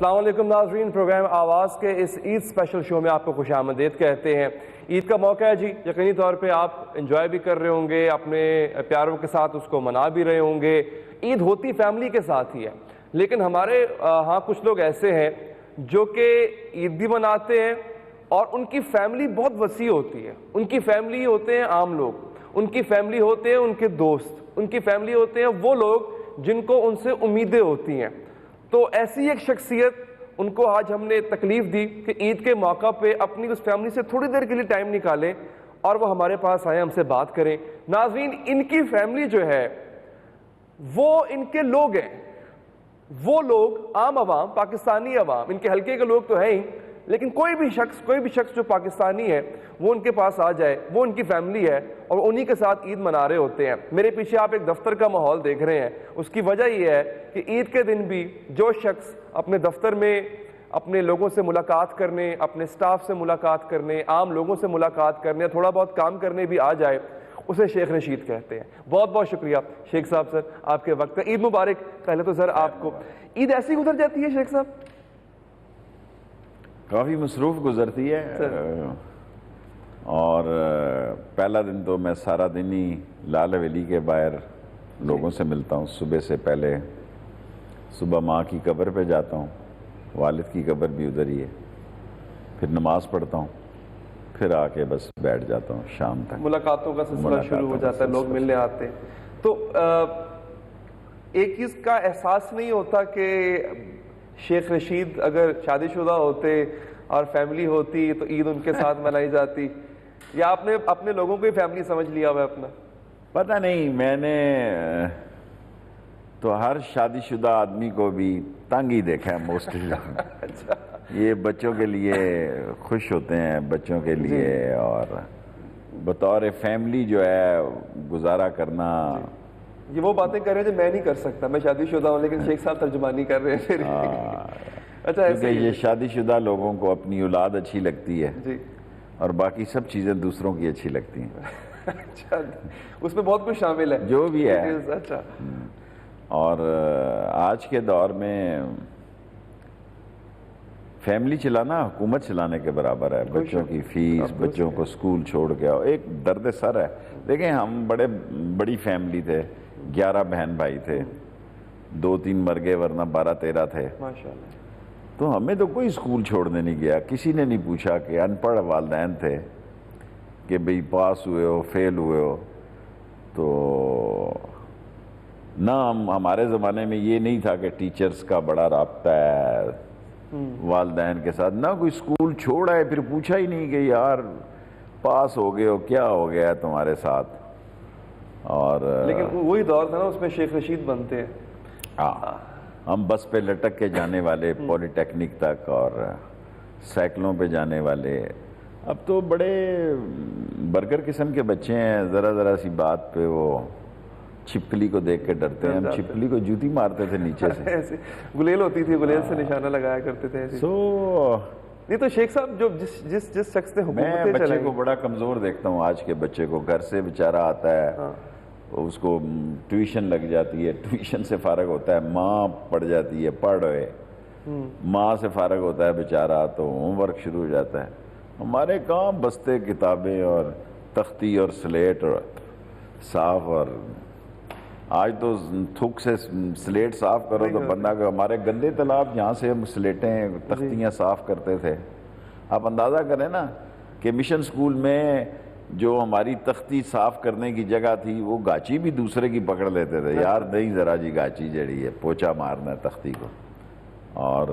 السلام علیکم ناظرین، پروگرام آواز کے اس عید اسپیشل شو میں آپ کو خوش آمدید کہتے ہیں۔ عید کا موقع ہے جی، یقینی طور پہ آپ انجوائے بھی کر رہے ہوں گے، اپنے پیاروں کے ساتھ اس کو منا بھی رہے ہوں گے۔ عید ہوتی فیملی کے ساتھ ہی ہے، لیکن ہمارے ہاں کچھ لوگ ایسے ہیں جو کہ عید بھی مناتے ہیں اور ان کی فیملی بہت وسیع ہوتی ہے۔ ان کی فیملی ہوتے ہیں عام لوگ، ان کی فیملی ہوتے ہیں ان کے دوست، ان کی فیملی ہوتے ہیں وہ لوگ جن کو ان سے امیدیں ہوتی ہیں۔ تو ایسی ایک شخصیت ان کو آج ہم نے تکلیف دی کہ عید کے موقع پہ اپنی اس فیملی سے تھوڑی دیر کے لیے ٹائم نکالیں اور وہ ہمارے پاس آئیں، ہم سے بات کریں۔ ناظرین، ان کی فیملی جو ہے وہ ان کے لوگ ہیں، وہ لوگ عام عوام، پاکستانی عوام، ان کے حلقے کے لوگ تو ہیں ہی، لیکن کوئی بھی شخص جو پاکستانی ہے وہ ان کے پاس آ جائے، وہ ان کی فیملی ہے اور انہی کے ساتھ عید منا رہے ہوتے ہیں۔ میرے پیچھے آپ ایک دفتر کا ماحول دیکھ رہے ہیں، اس کی وجہ یہ ہے کہ عید کے دن بھی جو شخص اپنے دفتر میں اپنے لوگوں سے ملاقات کرنے، اپنے سٹاف سے ملاقات کرنے، عام لوگوں سے ملاقات کرنے، تھوڑا بہت کام کرنے بھی آ جائے، اسے شیخ رشید کہتے ہیں۔ بہت بہت شکریہ شیخ صاحب سر، آپ کے وقت ہے۔ عید مبارک پہلے تو سر آپ کو۔ عید ایسی گزر جاتی ہے شیخ صاحب؟ کافی مصروف گزرتی ہے، اور پہلا دن تو میں سارا دن ہی لال حویلی کے باہر لوگوں سے ملتا ہوں۔ صبح سے پہلے صبح ماں کی قبر پہ جاتا ہوں، والد کی قبر بھی ادھر ہی ہے، پھر نماز پڑھتا ہوں، پھر آ کے بس بیٹھ جاتا ہوں شام تک۔ ملاقاتوں کا سلسلہ شروع ہو جاتا ہے، لوگ ملنے آتے ہیں۔ تو ایک چیز کا احساس نہیں ہوتا کہ شیخ رشید اگر شادی شدہ ہوتے اور فیملی ہوتی تو عید ان کے ساتھ منائی جاتی، یا آپ نے اپنے لوگوں کو ہی فیملی سمجھ لیا ہوا اپنا؟ پتہ نہیں، میں نے تو ہر شادی شدہ آدمی کو بھی تنگ ہی دیکھا ہے موسٹلی۔ یہ بچوں کے لیے خوش ہوتے ہیں، بچوں کے لیے، اور بطور فیملی جو ہے گزارا کرنا۔ یہ وہ باتیں کر رہے ہیں جو میں نہیں کر سکتا، میں شادی شدہ ہوں، لیکن شیخ صاحب ترجمانی کر رہے ہیں۔ اچھا، کیونکہ یہ شادی شدہ لوگوں کو اپنی اولاد اچھی لگتی ہے جی، اور باقی سب چیزیں دوسروں کی اچھی لگتی ہیں۔ اچھا، اس میں بہت کچھ شامل ہے جو بھی ہے۔ اچھا، اور آج کے دور میں فیملی چلانا حکومت چلانے کے برابر ہے۔ بچوں کی فیس، بچوں کو سکول چھوڑ کے آؤ، ایک درد سر ہے۔ دیکھیں، ہم بڑی فیملی تھے، 11 بہن بھائی تھے، 2-3 مر گئے ورنہ 12-13 تھے۔ ماشاءاللہ۔ تو ہمیں تو کوئی سکول چھوڑنے نہیں گیا، کسی نے نہیں پوچھا کہ ان پڑھ والدین تھے کہ بھئی پاس ہوئے ہو، فیل ہوئے ہو۔ تو نہ ہمارے زمانے میں یہ نہیں تھا کہ ٹیچرز کا بڑا رابطہ ہے والدین کے ساتھ، نہ کوئی سکول چھوڑا ہے پھر پوچھا ہی نہیں کہ یار پاس ہو گئے ہو، کیا ہو گیا ہے تمہارے ساتھ۔ اور لیکن وہی دور تھا نا، اس میں شیخ رشید بنتے ہیں۔ ہاں، ہم بس پہ لٹک کے جانے والے پولی ٹیکنک تک، اور سائیکلوں پہ جانے والے۔ اب تو بڑے برگر قسم کے بچے ہیں، ذرا سی بات پہ وہ چھپکلی کو دیکھ کے ڈرتے ہیں۔ ہم چھپکلی کو جوتی مارتے تھے نیچے سے، گلیل ہوتی تھی، گلیل سے نشانہ لگایا کرتے تھے۔ نہیں تو شیخ صاحب، جو جس شخص نے میں بچے کو بڑا کمزور دیکھتا ہوں۔ آج کے بچے کو گھر سے بیچارہ آتا ہے، اس کو ٹیوشن لگ جاتی ہے، ٹیوشن سے فارغ ہوتا ہے، ماں پڑھ جاتی ہے، پڑھ رہے، ماں سے فارغ ہوتا ہے بیچارہ تو ہوم ورک شروع ہو جاتا ہے۔ ہمارے کہاں بستے کتابیں اور تختی اور سلیٹ اور صاف، اور آج تو تھوک سے سلیٹ صاف کرو تو بندہ کہ ہمارے گندے تالاب جہاں سے ہم سلیٹیں تختیاں صاف کرتے تھے، آپ اندازہ کریں نا کہ مشن سکول میں جو ہماری تختی صاف کرنے کی جگہ تھی وہ گاچی بھی دوسرے کی پکڑ لیتے تھے، یار نہیں ذرا جی گاچی جڑی ہے، پوچھا مارنا ہے تختی کو، اور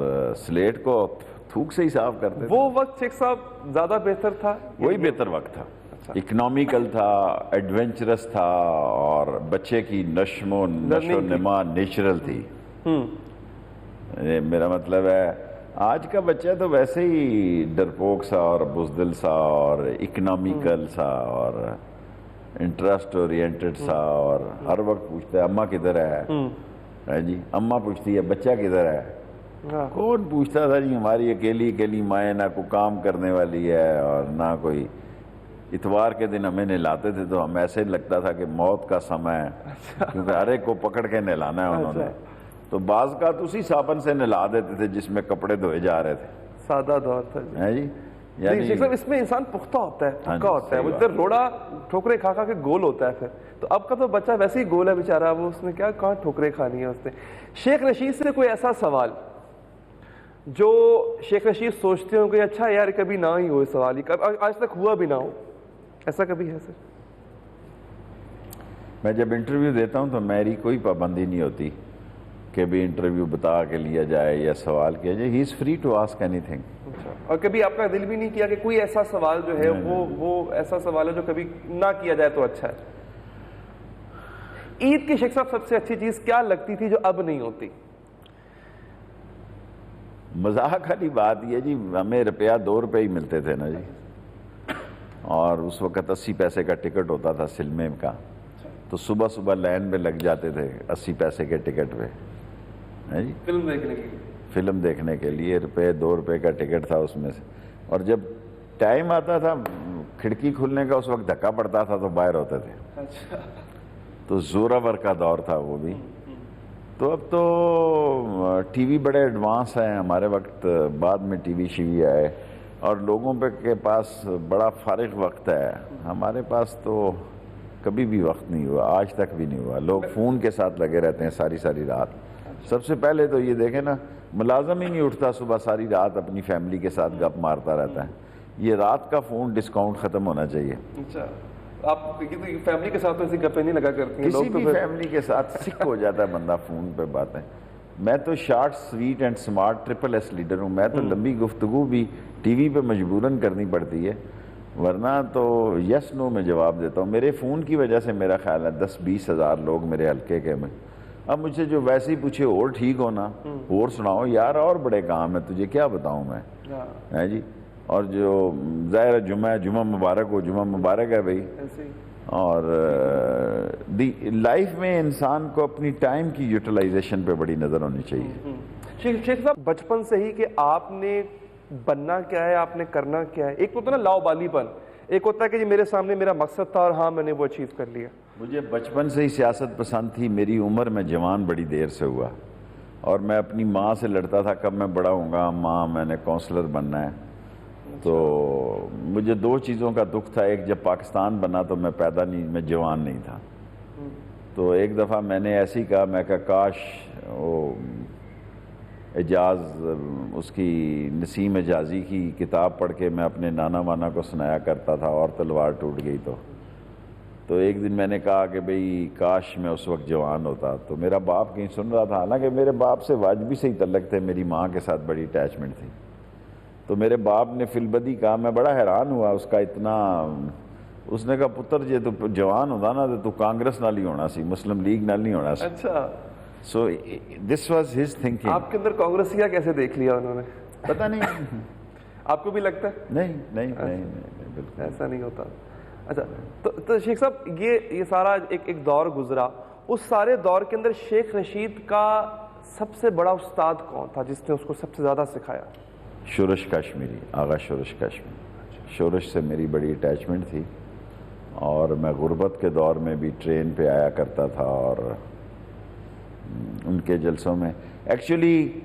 سلیٹ کو تھوک سے ہی صاف کرتے تھے۔ وہ وقت شیخ صاحب زیادہ بہتر تھا؟ وہی بہتر وقت تھا، اکنامیکل تھا، ایڈونچرس تھا، اور بچے کی نشو و نما نیچرل تھی۔ میرا مطلب ہے آج کا بچہ تو ویسے ہی ڈرپوک سا اور بزدل سا اور اکنامیکل سا اور انٹرسٹ اورینٹڈ سا، اور ہر وقت پوچھتا ہے اماں کدھر ہے جی، اماں پوچھتی ہے بچہ کدھر ہے۔ کون پوچھتا تھا جی، ہماری اکیلی مائیں، نہ کوئی کام کرنے والی ہے اور نہ کوئی۔ اتوار کے دن ہمیں نہلاتے تھے تو ہم ایسے لگتا تھا کہ موت کا سمے ہے، کیونکہ ہر ایک کو پکڑ کے نہلانا ہے انہوں نے۔ تو بعض کا تو اسی صابن سے نہلا دیتے تھے جس میں کپڑے دھوئے جا رہے تھے. سادہ دور تھا جی. ہے جی. یعنی صاحب اس میں انسان پختہ ہوتا ہے, پکا ہوتا ہے, وہ ادھر روڑا ٹھوکرے کھا کھا کے گول ہوتا ہے پھر. تو اب کا تو بچہ ویسے ہی گول ہے بیچارہ, وہ اس نے کیا کہاں ٹھوکرے کھانی ہے اس نے. شیخ رشید سے کوئی ایسا سوال جو شیخ رشید سوچتے ہوں کہ اچھا یار کبھی نہ ہی ہو اس سوال, ہی آج تک ہوا بھی نہ ہو, ایسا کبھی ہے سر؟ میں جب انٹرویو دیتا ہوں تو میری کوئی پابندی نہیں ہوتی کہ بھی انٹرویو بتا کے لیا جائے یا سوال کیا جائے. He is free to ask اینی تھنگ. اور کبھی آپ کا دل بھی نہیں کیا کہ کوئی ایسا سوال جو ہے وہ ایسا سوال ہے جو کبھی نہ کیا جائے تو اچھا ہے؟ عید کی شیخ صاحب سب سے اچھی چیز کیا لگتی تھی جو اب نہیں ہوتی؟ مذاق والی بات یہ جی, ہمیں روپیہ 2 روپے ہی ملتے تھے نا جی, اور اس وقت 80 پیسے کا ٹکٹ ہوتا تھا سلمے کا. تو صبح صبح لائن پہ لگ جاتے تھے 80 پیسے کے ٹکٹ پہ جی, فلم دیکھنے کے لیے. فلم دیکھنے کے لیے 2 روپے کا ٹکٹ تھا اس میں سے. اور جب ٹائم آتا تھا کھڑکی کھلنے کا اس وقت دھکا پڑتا تھا تو باہر ہوتے تھے. تو زوراور کا دور تھا وہ بھی. تو اب تو ٹی وی بڑے ایڈوانس ہیں, ہمارے وقت بعد میں ٹی وی شیوی آئے, اور لوگوں کے پاس بڑا فارغ وقت ہے. ہمارے پاس تو کبھی بھی وقت نہیں ہوا, آج تک بھی نہیں ہوا. لوگ فون کے ساتھ لگے رہتے ہیں ساری رات. سب سے پہلے تو یہ دیکھیں نا, ملازم ہی نہیں اٹھتا صبح ساری رات اپنی فیملی کے ساتھ گپ مارتا رہتا ہے. یہ رات کا فون ڈسکاؤنٹ ختم ہونا چاہیے. اچھا, آپ فیملی کے ساتھ تو ایسی گپیں نہیں لگا کرتی ہیں؟ کسی بھی فیملی کے ساتھ سک ہو جاتا ہے بندہ فون پہ باتیں. میں تو short sweet and smart SSS leader ہوں. میں تو لمبی گفتگو بھی ٹی وی پہ مجبوراً کرنی پڑتی ہے, ورنہ تو یس نو میں جواب دیتا ہوں. میرے فون کی وجہ سے میرا خیال ہے 10-20 ہزار لوگ میرے حلقے کے میں. اب مجھ سے جو ویسے ہی پوچھے اور ٹھیک ہونا, اور سناؤ یار, اور بڑے کام ہے تجھے, کیا بتاؤں میں, ہے جی. اور جو ظاہر جمعہ مبارک ہو, جمعہ مبارک ہے بھائی. اور لائف میں انسان کو اپنی ٹائم کی یوٹیلائزیشن پہ بڑی نظر ہونی چاہیے. شیخ صاحب بچپن سے ہی کہ آپ نے بننا کیا ہے, آپ نے کرنا کیا ہے, ایک تو ہوتا ہے نا لاؤ بالی پن, ایک ہوتا ہے کہ جی میرے سامنے میرا مقصد تھا اور ہاں میں نے وہ اچیو کر لیا. مجھے بچپن سے ہی سیاست پسند تھی. میری عمر میں جوان بڑی دیر سے ہوا, اور میں اپنی ماں سے لڑتا تھا کب میں بڑا ہوں گا, ماں میں نے کونسلر بننا ہے. تو مجھے 2 چیزوں کا دکھ تھا. ایک, جب پاکستان بنا تو میں پیدا نہیں, میں جوان نہیں تھا. تو ایک دفعہ میں نے ایسے ہی کہا, میں کہا کاش وہ اعجاز, اس کی نسیم اعجازی کی کتاب پڑھ کے میں اپنے نانا وانا کو سنایا کرتا تھا, اور تلوار ٹوٹ گئی. تو ایک دن میں نے کہا کہ بھئی کاش میں اس وقت جوان ہوتا. تو میرا باپ کہیں سن رہا تھا, حالانکہ میرے باپ سے واجبی سے ہی تعلق تھے, میری ماں کے ساتھ بڑی اٹیچمنٹ تھی. تو میرے باپ نے فی البدی کہا, میں بڑا حیران ہوا اس کا اتنا. اس نے کہا پتر جے تو جوان ہوتا نا تو کانگریس نال ہی ہونا سی, مسلم لیگ نال نہیں ہونا سی. اچھا, سو دس واز ہز تھنکنگ. آپ کے اندر کانگریسیا کیسے دیکھ لیا انہوں نے؟ پتہ نہیں. آپ کو بھی لگتا ہے؟ نہیں بالکل ایسا نہیں ہوتا. اچھا, تو شیخ صاحب یہ سارا ایک دور گزرا, اس سارے دور کے اندر شیخ رشید کا سب سے بڑا استاد کون تھا جس نے اس کو سب سے زیادہ سکھایا؟ شورش کشمیری, آغا شورش کشمیری. شورش سے میری بڑی اٹیچمنٹ تھی, اور میں غربت کے دور میں بھی ٹرین پہ آیا کرتا تھا, اور ان کے جلسوں میں ایکچولی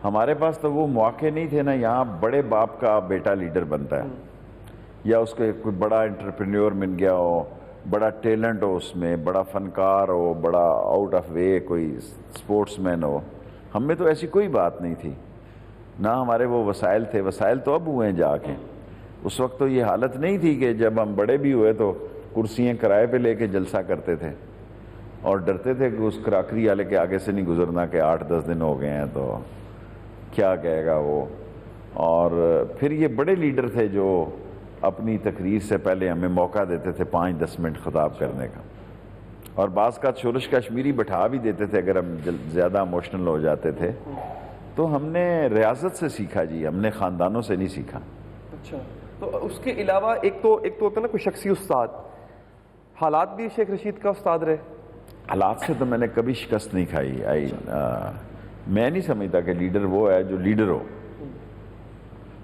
ہمارے پاس تو وہ مواقع نہیں تھے نا. یہاں بڑے باپ کا بیٹا لیڈر بنتا ہے, یا اس کے کوئی بڑا انٹرپرینیور مل گیا ہو, بڑا ٹیلنٹ ہو اس میں, بڑا فنکار ہو, بڑا آؤٹ آف وے کوئی سپورٹس مین ہو. ہم میں تو ایسی کوئی بات نہیں تھی, نہ ہمارے وہ وسائل تھے. وسائل تو اب ہوئے ہیں جا کے. اس وقت تو یہ حالت نہیں تھی کہ جب ہم بڑے بھی ہوئے تو کرسیاں کرائے پہ لے کے جلسہ کرتے تھے, اور ڈرتے تھے کہ اس کراکری والے کے آگے سے نہیں گزرنا کہ 8-10 دن ہو گئے ہیں تو کیا کہے گا وہ. اور پھر یہ بڑے لیڈر تھے جو اپنی تقریر سے پہلے ہمیں موقع دیتے تھے 5-10 منٹ خطاب کرنے کا, اور بعض کا شورش کشمیری بٹھا بھی دیتے تھے اگر ہم زیادہ اموشنل ہو جاتے تھے. تو ہم نے ریاضت سے سیکھا جی, ہم نے خاندانوں سے نہیں سیکھا. اچھا, تو اس کے علاوہ ایک تو ہوتا ہے نا کوئی شخصی استاد, حالات بھی شیخ رشید کا استاد رہے. حالات سے تو میں نے کبھی شکست نہیں کھائی. میں نہیں سمجھتا کہ لیڈر وہ ہے جو لیڈر ہو.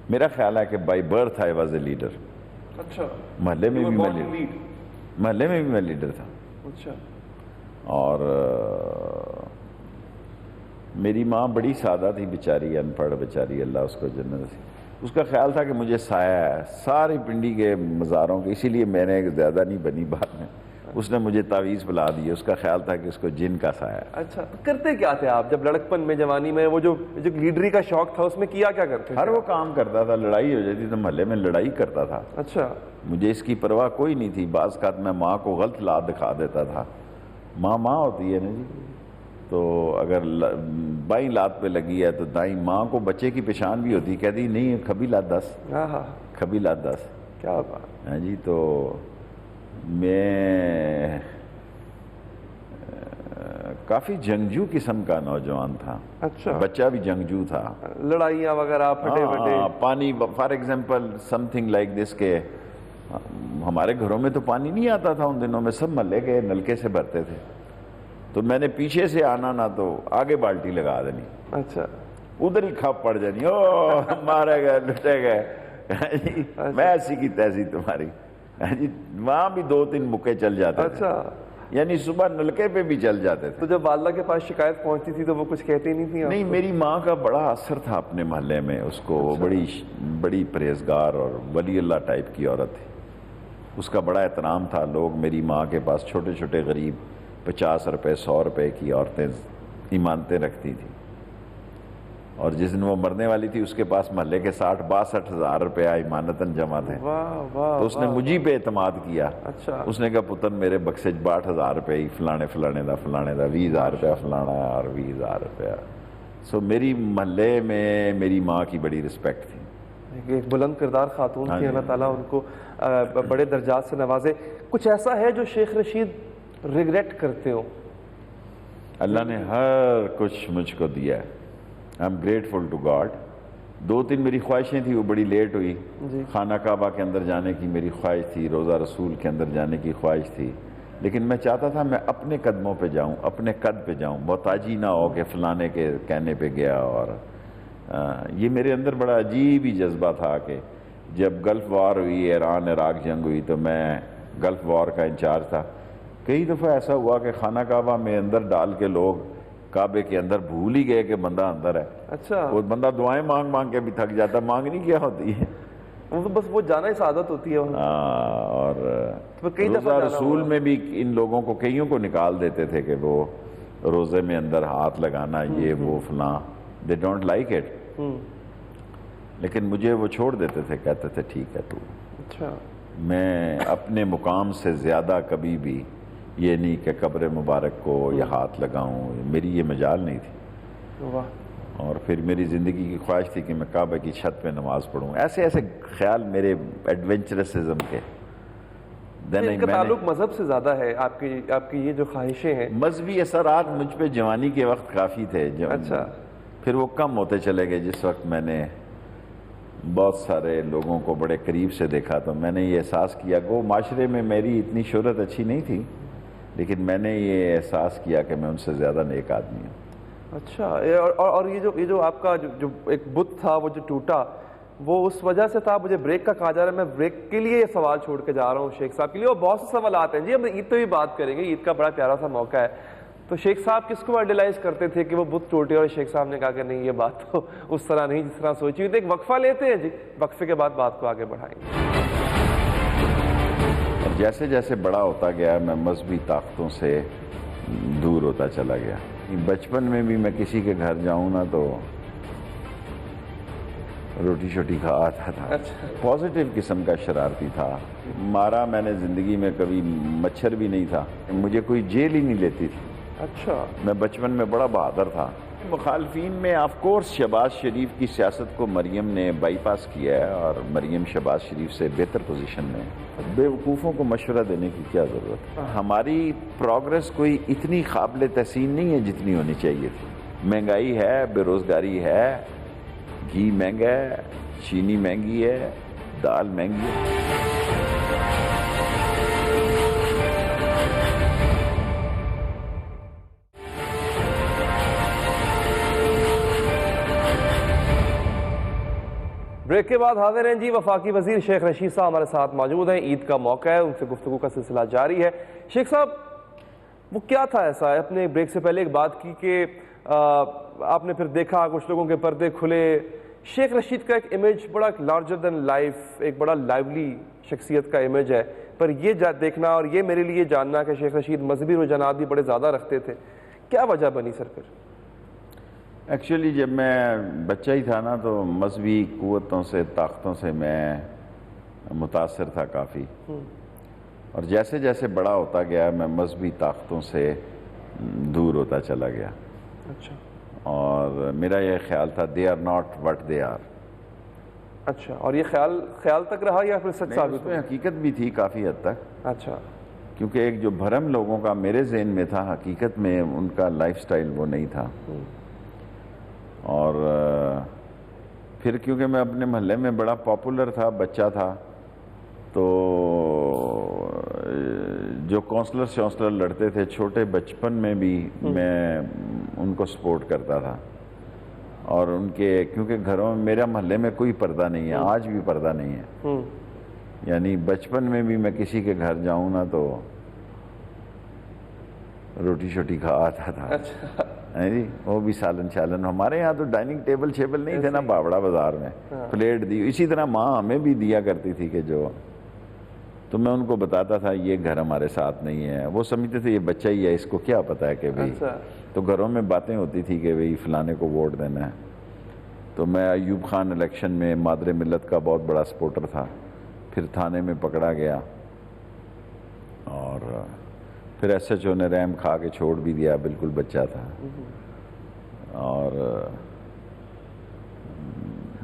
میرا خیال ہے کہ by birth I was a leader. اچھا, محلے میں بھی میں لیڈر تھا. اچھا, اور میری ماں بڑی سادہ تھی بیچاری، ان پڑھ بیچاری، اللہ اس کو جنت نصیب۔ اس کا خیال تھا کہ مجھے سایہ ہے ساری پنڈی کے مزاروں کے، اسی لیے میں نے زیادہ نہیں بنی بعد میں، اس نے مجھے تعویذ بلا دی، اس کا خیال تھا کہ اس کو جن کا سایہ ہے۔ اچھا، کرتے کیا تھے آپ جب لڑکپن میں، جوانی میں، وہ جو لیڈری کا شوق تھا اس میں کیا کرتے تھے؟ ہر وہ کام کرتا تھا، لڑائی ہو جاتی تو محلے میں لڑائی کرتا تھا۔ اچھا، مجھے اس کی پرواہ کوئی نہیں تھی، بعض اوقات میں ماں کو غلط لات دکھا دیتا تھا، ماں ہوتی ہے نا جی، تو اگر بائیں لات پہ لگی ہے تو دائیں، ماں کو بچے کی پہچان بھی ہوتی، کہتی نہیں کھبی لات دس، کھبی لات دس، کیا بات ہاں جی۔ تو میں کافی جنگجو قسم کا نوجوان تھا۔ اچھا، بچہ بھی جنگجو تھا، لڑائیاں وغیرہ پھٹے پھٹے؟ پانی for example some thing like this کہ ہمارے گھروں میں تو پانی نہیں آتا تھا ان دنوں میں، سب محلے کے نلکے سے بھرتے تھے، تو میں نے پیچھے سے آنا نہ تو آگے بالٹی لگا دینی، اچھا، ادھر ہی کھپ پڑ جانی، او مارے گئے لٹے گئے، میں ایسی کی تیسی تمہاری جی۔ وہاں بھی 2-3 مکے چل جاتے تھے، اچھا، یعنی صبح نلکے پہ بھی چل جاتے تھے۔ تو جب والدہ کے پاس شکایت پہنچتی تھی تو وہ کچھ کہتی نہیں تھی؟ نہیں، میری ماں کا بڑا اثر تھا اپنے محلے میں، اس کو وہ بڑی پرہیزگار اور ولی اللہ ٹائپ کی عورت تھی، اس کا بڑا احترام تھا۔ لوگ میری ماں کے پاس چھوٹے چھوٹے غریب 50 روپے 100 روپے کی عورتیں ایمانتیں رکھتی تھیں، اور جس دن وہ مرنے والی تھی اس کے پاس محلے کے 60-62 ہزار روپیہ ایمانتاً جمع تھے، تو اس نے مجھے پہ اعتماد کیا۔ اچھا، اس نے کہا پتر میرے بکسے 62,000 روپے ہی فلانے دا 20,000 روپیہ فلانا ہے اور 20,000 روپیہ۔ سو میری محلے میں میری ماں کی بڑی رسپیکٹ تھی، ایک بلند کردار خاتون تھی، اللہ تعالیٰ ان کو بڑے درجات سے نوازے۔ کچھ ایسا ہے جو شیخ رشید ریگریٹ کرتے ہو؟ اللہ نے ہر کچھ مجھ کو دیا ہے، I am grateful to God. 2-3 میری خواہشیں تھیں، وہ بڑی لیٹ ہوئی۔ خانہ کعبہ کے اندر جانے کی میری خواہش تھی، روضہ رسول کے اندر جانے کی خواہش تھی، لیکن میں چاہتا تھا میں اپنے قدموں پہ جاؤں، اپنے قد پہ جاؤں، محتاجی نہ ہو کہ فلانے کے کہنے پہ گیا۔ اور یہ میرے اندر بڑا عجیب ہی جذبہ تھا کہ جب گلف وار ہوئی، ایران عراق جنگ ہوئی، تو میں گلف وار کا انچارج تھا۔ کئی دفعہ ایسا ہوا کہ خانہ کعبہ میں اندر ڈال کے لوگ کعبے کے اندر بھول ہی گئے کہ بندہ اندر ہے۔ اچھا، وہ بندہ دعائیں مانگ مانگ کے بھی تھک جاتا، مانگنی کیا ہوتی ہے، بس وہ جانا ہی سعادت ہوتی ہے۔ اور روزہ رسول میں بھی ان لوگوں کو کئیوں کو نکال دیتے تھے کہ وہ روزے میں اندر ہاتھ لگانا، یہ وہ فلاں، دے ڈونٹ لائک اٹ، لیکن مجھے وہ چھوڑ دیتے تھے، کہتے تھے ٹھیک ہے تو۔ اچھا، میں اپنے مقام سے زیادہ کبھی بھی یہ نہیں کہ قبر مبارک کو یا ہاتھ لگاؤں، میری یہ مجال نہیں تھی۔ واہ، اور پھر میری زندگی کی خواہش تھی کہ میں کعبہ کی چھت پہ نماز پڑھوں، ایسے خیال میرے ایڈونچرسزم کے۔ ان کا تعلق مذہب سے زیادہ ہے، آپ کی یہ جو خواہشیں ہیں؟ مذہبی اثرات مجھ پہ جوانی کے وقت کافی تھے، اچھا، پھر وہ کم ہوتے چلے گئے۔ جس وقت میں نے بہت سارے لوگوں کو بڑے قریب سے دیکھا تو میں نے یہ احساس کیا کہ وہ معاشرے میں میری اتنی شہرت اچھی نہیں تھی، لیکن میں نے یہ احساس کیا کہ میں ان سے زیادہ نیک آدمی ہوں۔ اچھا، اور یہ جو آپ کا جو ایک بت تھا وہ جو ٹوٹا، وہ اس وجہ سے تھا؟ مجھے بریک کا کہا جا رہا ہے، میں بریک کے لیے یہ سوال چھوڑ کے جا رہا ہوں شیخ صاحب کے لیے، اور بہت سے سوالات ہیں جی، ہم عید پہ بھی بات کریں گے، عید کا بڑا پیارا سا موقع ہے۔ تو شیخ صاحب کس کو آئیڈیلائز کرتے تھے کہ وہ بت ٹوٹے، اور شیخ صاحب نے کہا کہ نہیں یہ بات تو اس طرح نہیں جس طرح سوچی ہوئی تھی؟ ایک وقفہ لیتے ہیں جی، وقفے کے بعد بات کو آگے بڑھائیں گے۔ جیسے جیسے بڑا ہوتا گیا میں مذہبی طاقتوں سے دور ہوتا چلا گیا۔ بچپن میں بھی میں کسی کے گھر جاؤں نا تو روٹی شوٹی کھا آتا تھا، پازیٹیو قسم کا شرارتی تھا۔ مارا میں نے زندگی میں کبھی مچھر بھی نہیں تھا، مجھے کوئی جیل ہی نہیں لیتی تھی۔ اچھا، میں بچپن میں بڑا بہادر تھا۔ مخالفین میں آف کورس شہباز شریف کی سیاست کو مریم نے بائی پاس کیا ہے، اور مریم شہباز شریف سے بہتر پوزیشن میں۔ بے وقوفوں کو مشورہ دینے کی کیا ضرورت ہے؟ ہماری پروگرس کوئی اتنی قابل تحسین نہیں ہے جتنی ہونی چاہیے تھی۔ مہنگائی ہے، بے روزگاری ہے، گھی مہنگا ہے، چینی مہنگی ہے، دال مہنگی ہے۔ بریک کے بعد حاضر ہیں جی، وفاقی وزیر شیخ رشید صاحب ہمارے ساتھ موجود ہیں، عید کا موقع ہے، ان سے گفتگو کا سلسلہ جاری ہے۔ شیخ صاحب، وہ کیا تھا ایسا؟ اپنے بریک سے پہلے ایک بات کی کہ آپ نے پھر دیکھا کچھ لوگوں کے پردے کھلے. شیخ رشید کا ایک امیج بڑا لارجر دین لائف, ایک بڑا لائیولی شخصیت کا امیج ہے, پر یہ دیکھنا اور یہ میرے لیے جاننا کہ شیخ رشید مذہبی رجحانات بھی بڑے زیادہ رکھتے تھے, کیا وجہ بنی سر پھر؟ ایکچولی جب میں بچہ ہی تھا نا تو مذہبی قوتوں سے, طاقتوں سے میں متاثر تھا کافی, اور جیسے جیسے بڑا ہوتا گیا میں مذہبی طاقتوں سے دور ہوتا چلا گیا. اچھا. اور میرا یہ خیال تھا they are not what they are. اچھا, اور یہ خیال تک رہا یا پھر سچ ثابت اس میں حقیقت بھی تھی کافی حد تک. اچھا. کیونکہ ایک جو بھرم لوگوں کا میرے ذہن میں تھا, حقیقت میں ان کا لائف سٹائل وہ نہیں تھا. اور پھر کیونکہ میں اپنے محلے میں بڑا پاپولر تھا, بچہ تھا, تو جو کونسلر لڑتے تھے چھوٹے بچپن میں بھی میں ان کو سپورٹ کرتا تھا. اور ان کے کیونکہ گھروں میں, میرا محلے میں کوئی پردہ نہیں ہے, آج بھی پردہ نہیں ہے. یعنی بچپن میں بھی میں کسی کے گھر جاؤں نا تو روٹی شوٹی کھا آتا تھا. جی, وہ بھی سالن شالن. ہمارے یہاں تو ڈائننگ ٹیبل شیبل نہیں تھے نا باوڑا بازار میں, پلیٹ دی. اسی طرح ماں ہمیں بھی دیا کرتی تھی کہ جو, تو میں ان کو بتاتا تھا یہ گھر ہمارے ساتھ نہیں ہے. وہ سمجھتے تھے یہ بچہ ہی ہے, اس کو کیا پتہ ہے کہ بھئی. تو گھروں میں باتیں ہوتی تھی کہ بھئی فلانے کو ووٹ دینا ہے. تو میں ایوب خان الیکشن میں مادر ملت کا بہت بڑا سپورٹر تھا. پھر تھانے میں پکڑا گیا اور پھر ایس ایچ او نے رحم کھا کے چھوڑ بھی دیا, بالکل بچہ تھا. اور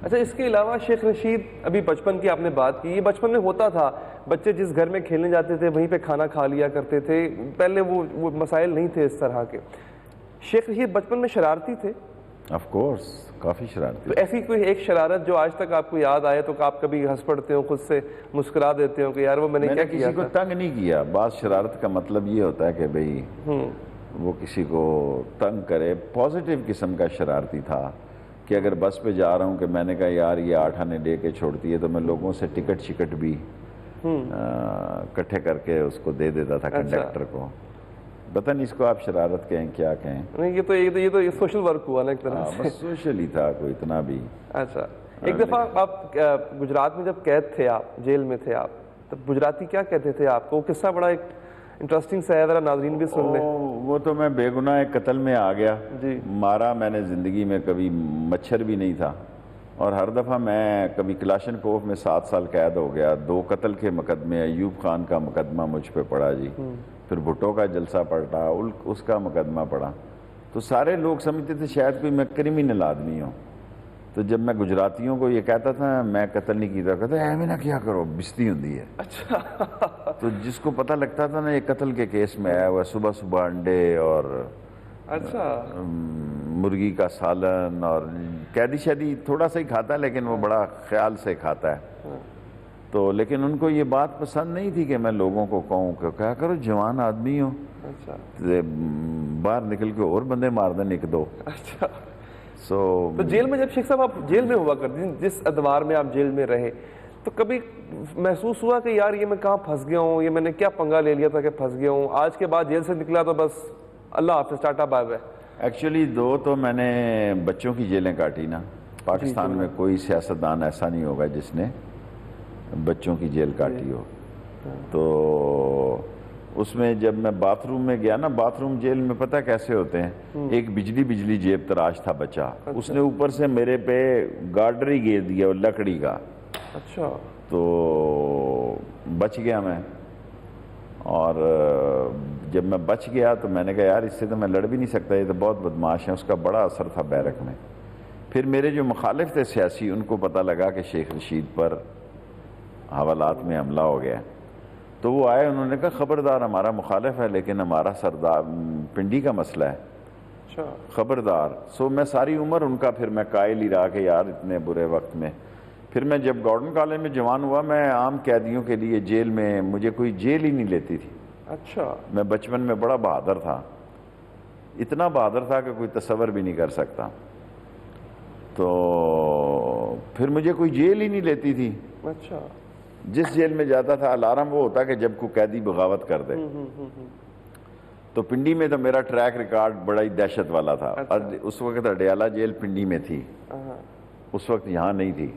اچھا, اس کے علاوہ شیخ رشید, ابھی بچپن کی آپ نے بات کی, یہ بچپن میں ہوتا تھا, بچے جس گھر میں کھیلنے جاتے تھے وہیں پہ کھانا کھا لیا کرتے تھے, پہلے وہ مسائل نہیں تھے اس طرح کے. شیخ رشید بچپن میں شرارتی تھے؟ آف کورس کافی شرارتی. تو ایسی کوئی ایک شرارت جو آج تک آپ کو یاد آئے تو آپ کبھی ہنس پڑتے ہو, خود سے مسکرا دیتے ہو کہ یار وہ میں نے کیا کیا کسی کو تنگ نہیں کیا. بعض شرارت کا مطلب یہ ہوتا ہے کہ بھئی وہ کسی کو تنگ کرے. پازیٹیو قسم کا شرارتی تھا کہ اگر بس پہ جا رہا ہوں کہ میں نے کہا یار یہ 8 آنے لے کے چھوڑتی ہے, تو میں لوگوں سے ٹکٹ شکٹ بھی اکٹھے کر کے اس کو دے دیتا تھا کنڈکٹر کو. پتہ نہیں اس کو آپ شرارت کہیں کیا کہیں. نہیں, یہ تو سوشل ورک ہوا نا ایک طرح سے. بس سوشل ہی تھا, کوئی اتنا بھی. اچھا, ایک دفعہ آپ گجرات میں جب قید تھے, آپ جیل میں تھے, آپ تب گجراتی کیا کہتے تھے آپ کو؟ وہ قصہ بڑا ایک انٹرسٹنگ سا ہے, ذرا ناظرین بھی سن لیں. وہ تو میں بے گناہ ایک قتل میں آ گیا. جی. مارا میں نے زندگی میں کبھی مچھر بھی نہیں تھا, اور ہر دفعہ میں کبھی کلاشن کوف میں 7 سال قید ہو گیا. 2 قتل کے مقدمے, ایوب خان کا مقدمہ مجھ پہ پڑا جی, پھر بھٹو کا جلسہ پڑا, اس کا مقدمہ پڑا. تو سارے لوگ سمجھتے تھے شاید کوئی میں کرمینل آدمی ہوں. تو جب میں گجراتیوں کو یہ کہتا تھا میں قتل نہیں کیتا, کہتا ہے ایویں نہ کیا کرو, بستی ہوندی ہے. اچھا. تو جس کو پتہ لگتا تھا نا یہ قتل کے کیس میں آیا ہوا, صبح صبح انڈے اور اچھا مرغی کا سالن, اور قیدی شیدی تھوڑا سا ہی کھاتا ہے لیکن وہ بڑا خیال سے کھاتا ہے. تو لیکن ان کو یہ بات پسند نہیں تھی کہ میں لوگوں کو کہوں کہ کیا کرو جوان آدمی ہو, باہر نکل کے اور بندے مار دیں ایک دو. اچھا. تو جیل میں جب شیخ صاحب آپ جیل میں ہوا کرتے ہیں, جس ادوار میں آپ جیل میں رہے, تو کبھی محسوس ہوا کہ یار یہ میں کہاں پھنس گیا ہوں, یہ میں نے کیا پنگا لے لیا تھا کہ پھنس گیا ہوں, آج کے بعد جیل سے نکلا تو بس اللہ حافظ, ٹاٹا بائے بائے؟ ایکچولی 2 تو میں نے بچوں کی جیلیں کاٹی نا. پاکستان میں کوئی سیاستدان ایسا نہیں ہوگا جس نے بچوں کی جیل کاٹی ہو. تو اس میں جب میں باتھ روم میں گیا نا, باتھ روم جیل میں پتہ کیسے ہوتے ہیں, ایک بجلی جیب تراش تھا بچہ, اس نے اوپر سے میرے پہ گارڈر ہی گیر دیا وہ لکڑی کا. اچھا. تو بچ گیا میں, اور جب میں بچ گیا تو میں نے کہا یار اس سے تو میں لڑ بھی نہیں سکتا, یہ تو بہت بدماش ہے. اس کا بڑا اثر تھا بیرک میں. پھر میرے جو مخالف تھے سیاسی, ان کو پتہ لگا کہ شیخ رشید پر حوالات میں حملہ ہو گیا. تو وہ آئے, انہوں نے کہا خبردار ہمارا مخالف ہے لیکن ہمارا سردار پنڈی کا مسئلہ ہے. اچھا. خبردار. سو میں ساری عمر ان کا پھر میں قائل ہی رہا کہ یار اتنے برے وقت میں. پھر میں جب گارڈن کالج میں جوان ہوا, میں عام قیدیوں کے لیے جیل میں, مجھے کوئی جیل ہی نہیں لیتی تھی. اچھا. میں بچپن میں بڑا بہادر تھا, اتنا بہادر تھا کہ کوئی تصور بھی نہیں کر سکتا. تو پھر مجھے کوئی جیل ہی نہیں لیتی تھی. اچھا. جس جیل میں جاتا تھا الارم وہ ہوتا کہ جب کوئی قیدی بغاوت کر دے. تو پنڈی میں تو میرا ٹریک ریکارڈ بڑا ہی دہشت والا تھا. اور اس وقت اڈیالہ جیل پنڈی میں تھی, اس وقت یہاں نہیں تھی.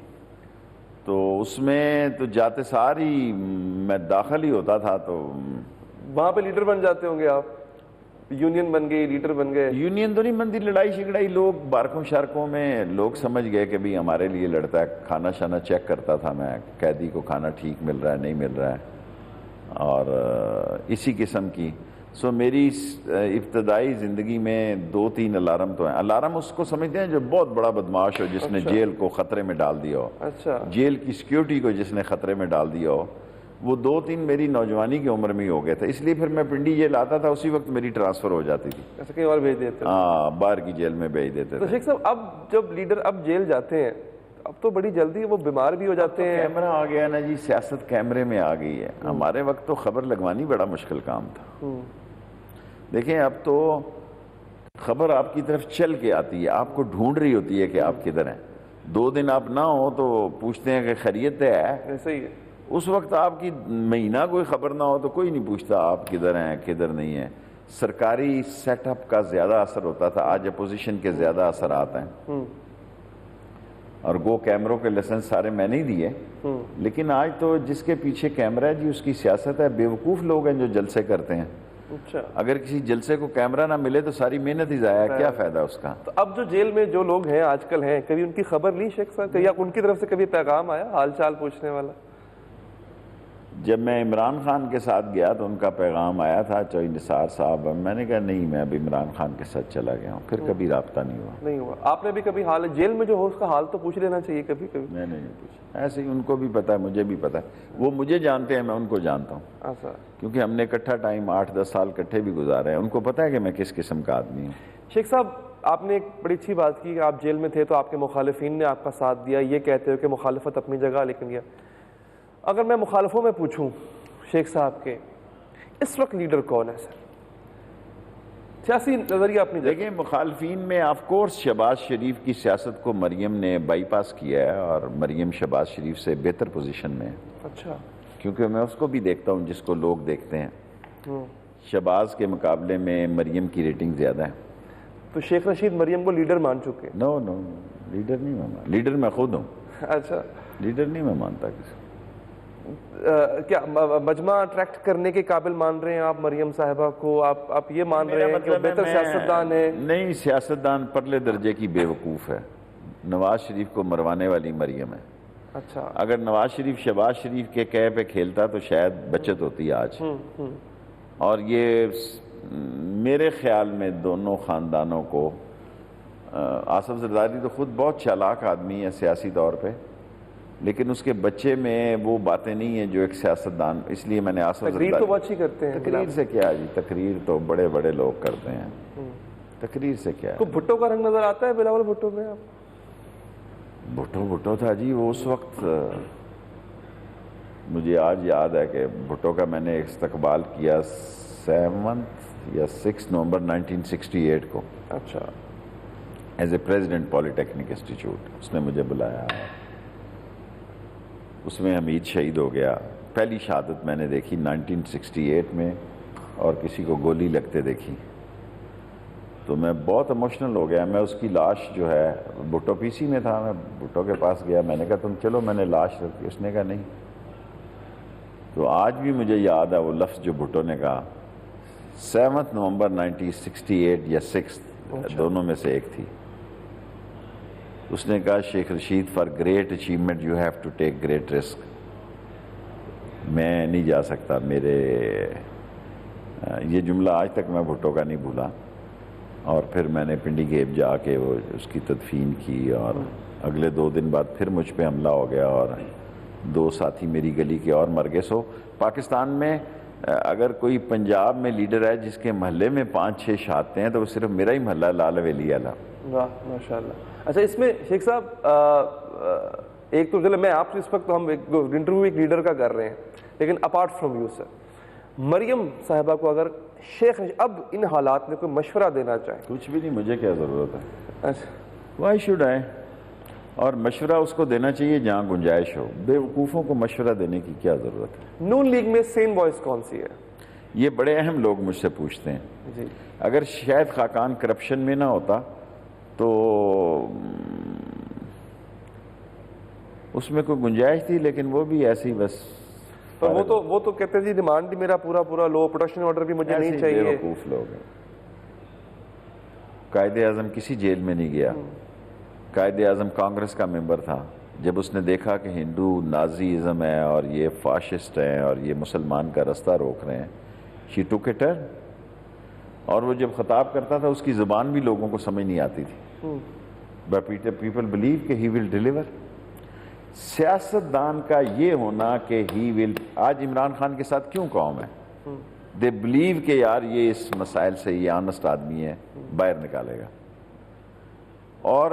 تو اس میں تو جاتے ساری میں داخل ہی ہوتا تھا. تو وہاں پہ لیڈر بن جاتے ہوں گے آپ, یونین بن گئی, لیڈر بن گئے. یونین تو نہیں بنتی, لڑائی شگڑائی, لوگ بارکوں شارکوں میں لوگ سمجھ گئے کہ بھی ہمارے لیے لڑتا ہے. کھانا شانا چیک کرتا تھا میں, قیدی کو کھانا ٹھیک مل رہا ہے نہیں مل رہا ہے, اور اسی قسم کی. سو میری ابتدائی زندگی میں 2-3 الارم تو ہیں. الارم اس کو سمجھتے ہیں جو بہت بڑا بدماش ہو, جس نے جیل کو خطرے میں ڈال دیا ہو, اچھا, جیل کی سیکیورٹی کو جس نے خطرے میں ڈال دیا ہو. وہ 2-3 میری نوجوانی کی عمر میں ہی ہو گئے تھے, اس لیے پھر میں پنڈی جیل آتا تھا, اسی وقت میری ٹرانسفر ہو جاتی تھی. ایسا کہیں اور بھیج دیتے. ہاں, باہر کی جیل میں بھیج دیتے تو تھے. شیخ صاحب اب جب لیڈر اب جیل جاتے ہیں, اب تو بڑی جلدی وہ بیمار بھی ہو جاتے ہیں. کیمرہ آ گیا نا جی, سیاست کیمرے میں آ گئی ہے. ہمارے وقت تو خبر لگوانی بڑا مشکل کام تھا. دیکھیں اب تو خبر آپ کی طرف چل کے آتی ہے, آپ کو ڈھونڈ رہی ہوتی ہے کہ آپ کدھر ہیں. 2 دن آپ نہ ہو تو پوچھتے ہیں کہ خیریت ہے. ایسا ہی ہے. اس وقت آپ کی مہینہ کوئی خبر نہ ہو تو کوئی نہیں پوچھتا آپ کدھر ہیں کدھر نہیں ہیں. سرکاری سیٹ اپ کا زیادہ اثر ہوتا تھا, آج اپوزیشن کے زیادہ اثرات ہیں. اور گو کیمروں کے لائسنس سارے میں نہیں دیے, لیکن آج تو جس کے پیچھے کیمرہ ہے جی اس کی سیاست ہے. بیوقوف لوگ ہیں جو جلسے کرتے ہیں. اچھا, اگر کسی جلسے کو کیمرہ نہ ملے تو ساری محنت ہی ضائع ہے, کیا فائدہ اس کا. تو اب جو جیل میں جو لوگ ہیں آج کل ہیں, کبھی ان کی خبر لی شیخ صاحب, یا ان کی طرف سے کبھی پیغام آیا حال چال پوچھنے والا؟ جب میں عمران خان کے ساتھ گیا تو ان کا پیغام آیا تھا, چوہی نثار صاحب. میں نے کہا نہیں, میں اب عمران خان کے ساتھ چلا گیا ہوں. پھر کبھی رابطہ نہیں ہوا. آپ نے بھی کبھی حال جیل میں جو ہو اس کا حال تو پوچھ لینا چاہیے کبھی کبھی. میں نے نہیں پوچھا. ایسے ہی ان کو بھی پتا ہے, مجھے بھی پتا ہے. وہ مجھے جانتے ہیں, میں ان کو جانتا ہوں. ایسا, کیونکہ ہم نے اکٹھا ٹائم 8-10 سال اکٹھے بھی گزارے ہیں. ان کو پتا ہے کہ میں کس قسم کا آدمی ہوں. شیخ صاحب آپ نے ایک بڑی اچھی بات کی کہ آپ جیل میں تھے تو آپ کے مخالفین نے آپ کا ساتھ دیا. یہ کہتے ہو کہ مخالفت اپنی جگہ, لیکن یہ اگر میں مخالفوں میں پوچھوں شیخ صاحب کے, اس وقت لیڈر کون ہے سر؟ سیاسی نظریہ اپنی جگہ. دیکھیں مخالفین میں آف کورس شہباز شریف کی سیاست کو مریم نے بائی پاس کیا ہے, اور مریم شہباز شریف سے بہتر پوزیشن میں ہے. اچھا, کیونکہ میں اس کو بھی دیکھتا ہوں جس کو لوگ دیکھتے ہیں. شہباز کے مقابلے میں مریم کی ریٹنگ زیادہ ہے. تو شیخ رشید مریم کو لیڈر مان چکے؟ نو, لیڈر نہیں میں مانتا. لیڈر میں خود ہوں. اچھا, لیڈر نہیں میں مانتا کسی. کیا مجمع اٹریکٹ کرنے کے قابل مان رہے ہیں آپ مریم صاحبہ کو؟ آپ یہ مان رہے ہیں کہ وہ بہتر سیاستدان ہے؟ نہیں, سیاستدان پرلے درجے کی بیوقوف ہے. نواز شریف کو مروانے والی مریم ہے. اچھا, اگر نواز شریف شہباز شریف کے کہے پہ کھیلتا تو شاید بچت ہوتی آج. اور یہ میرے خیال میں دونوں خاندانوں کو, آصف زرداری تو خود بہت چالاک آدمی ہے سیاسی طور پہ, لیکن اس کے بچے میں وہ باتیں نہیں ہیں جو ایک سیاستدان. اس لیے میں نے آصف زرداری, تقریر تو بہت اچھی کرتے ہیں. تقریر سے کیا جی, تقریر تو بڑے بڑے لوگ کرتے ہیں. تقریر سے کیا ہے. تو بھٹو کا رنگ نظر آتا ہے بلاول بھٹو میں آپ؟ بھٹو تھا جی وہ اس وقت. مجھے آج یاد ہے کہ بھٹو کا میں نے استقبال کیا 7 یا 6 نومبر 1968 کو. اچھا, as a president polytechnic institute. اس نے مجھے بلایا, اس میں حمید شہید ہو گیا. پہلی شہادت میں نے دیکھی 1968 میں, اور کسی کو گولی لگتے دیکھی تو میں بہت ایموشنل ہو گیا. میں اس کی لاش جو ہے, بھٹو پی سی میں تھا, میں بھٹو کے پاس گیا, میں نے کہا تم چلو میں نے لاش رکھی. اس نے کہا نہیں. تو آج بھی مجھے یاد ہے وہ لفظ جو بھٹو نے کہا. 7 نومبر 1968 یا 6 دونوں میں سے ایک تھی. اس نے کہا Sheikh Rashid for great achievement you have to take great risk. میں نہیں جا سکتا. میرے یہ جملہ آج تک میں بھٹو کا نہیں بھولا. اور پھر میں نے پنڈی گیب جا کے وہ اس کی تدفین کی, اور اگلے 2 دن بعد پھر مجھ پہ حملہ ہو گیا, اور 2 ساتھی میری گلی کے اور مر گئے. سو پاکستان میں اگر کوئی پنجاب میں لیڈر ہے جس کے محلے میں 5-6 شہادتیں ہیں تو وہ صرف میرا ہی محلہ لال حویلی والا. واہ ماشاء اللہ. اچھا, اس میں شیخ صاحب ایک تو چلو میں آپ سے اس وقت ہم انٹرویو ایک لیڈر کا کر رہے ہیں, لیکن اپارٹ فرام یو سر, مریم صاحبہ کو اگر شیخ اب ان حالات میں کوئی مشورہ دینا چاہیں؟ کچھ بھی نہیں, مجھے کیا ضرورت ہے. اچھا, وائی شوڈ آئی. اور مشورہ اس کو دینا چاہیے جہاں گنجائش ہو. بیوقوفوں کو مشورہ دینے کی کیا ضرورت ہے. نون لیگ میں سین وائس کون سی ہے؟ یہ بڑے اہم لوگ مجھ سے پوچھتے ہیں. جی اگر شاید خاقان کرپشن میں نہ ہوتا تو اس میں کوئی گنجائش تھی, لیکن وہ بھی ایسی بس. پر وہ تو کہتے ہیں جی ڈیمانڈ بھی میرا پورا لو, پروڈکشن آرڈر بھی مجھے نہیں چاہیے. بیوقوف لوگ ہیں. قائد اعظم کسی جیل میں نہیں گیا. قائد اعظم کانگریس کا ممبر تھا. جب اس نے دیکھا کہ ہندو نازیزم ہے اور یہ فاشسٹ ہیں اور یہ مسلمان کا رستہ روک رہے ہیں, شی ٹوک اے ٹرن. اور وہ جب خطاب کرتا تھا اس کی زبان بھی لوگوں کو سمجھ نہیں آتی تھی, بٹ پیپل بلیو کہ ہی ول ڈیلیور. سیاستدان کا یہ ہونا کہ ہی ول, آج عمران خان کے ساتھ کیوں قوم ہے, دے بلیو کہ یار یہ اس مسائل سے یہ آنسٹ آدمی ہے, باہر نکالے گا. اور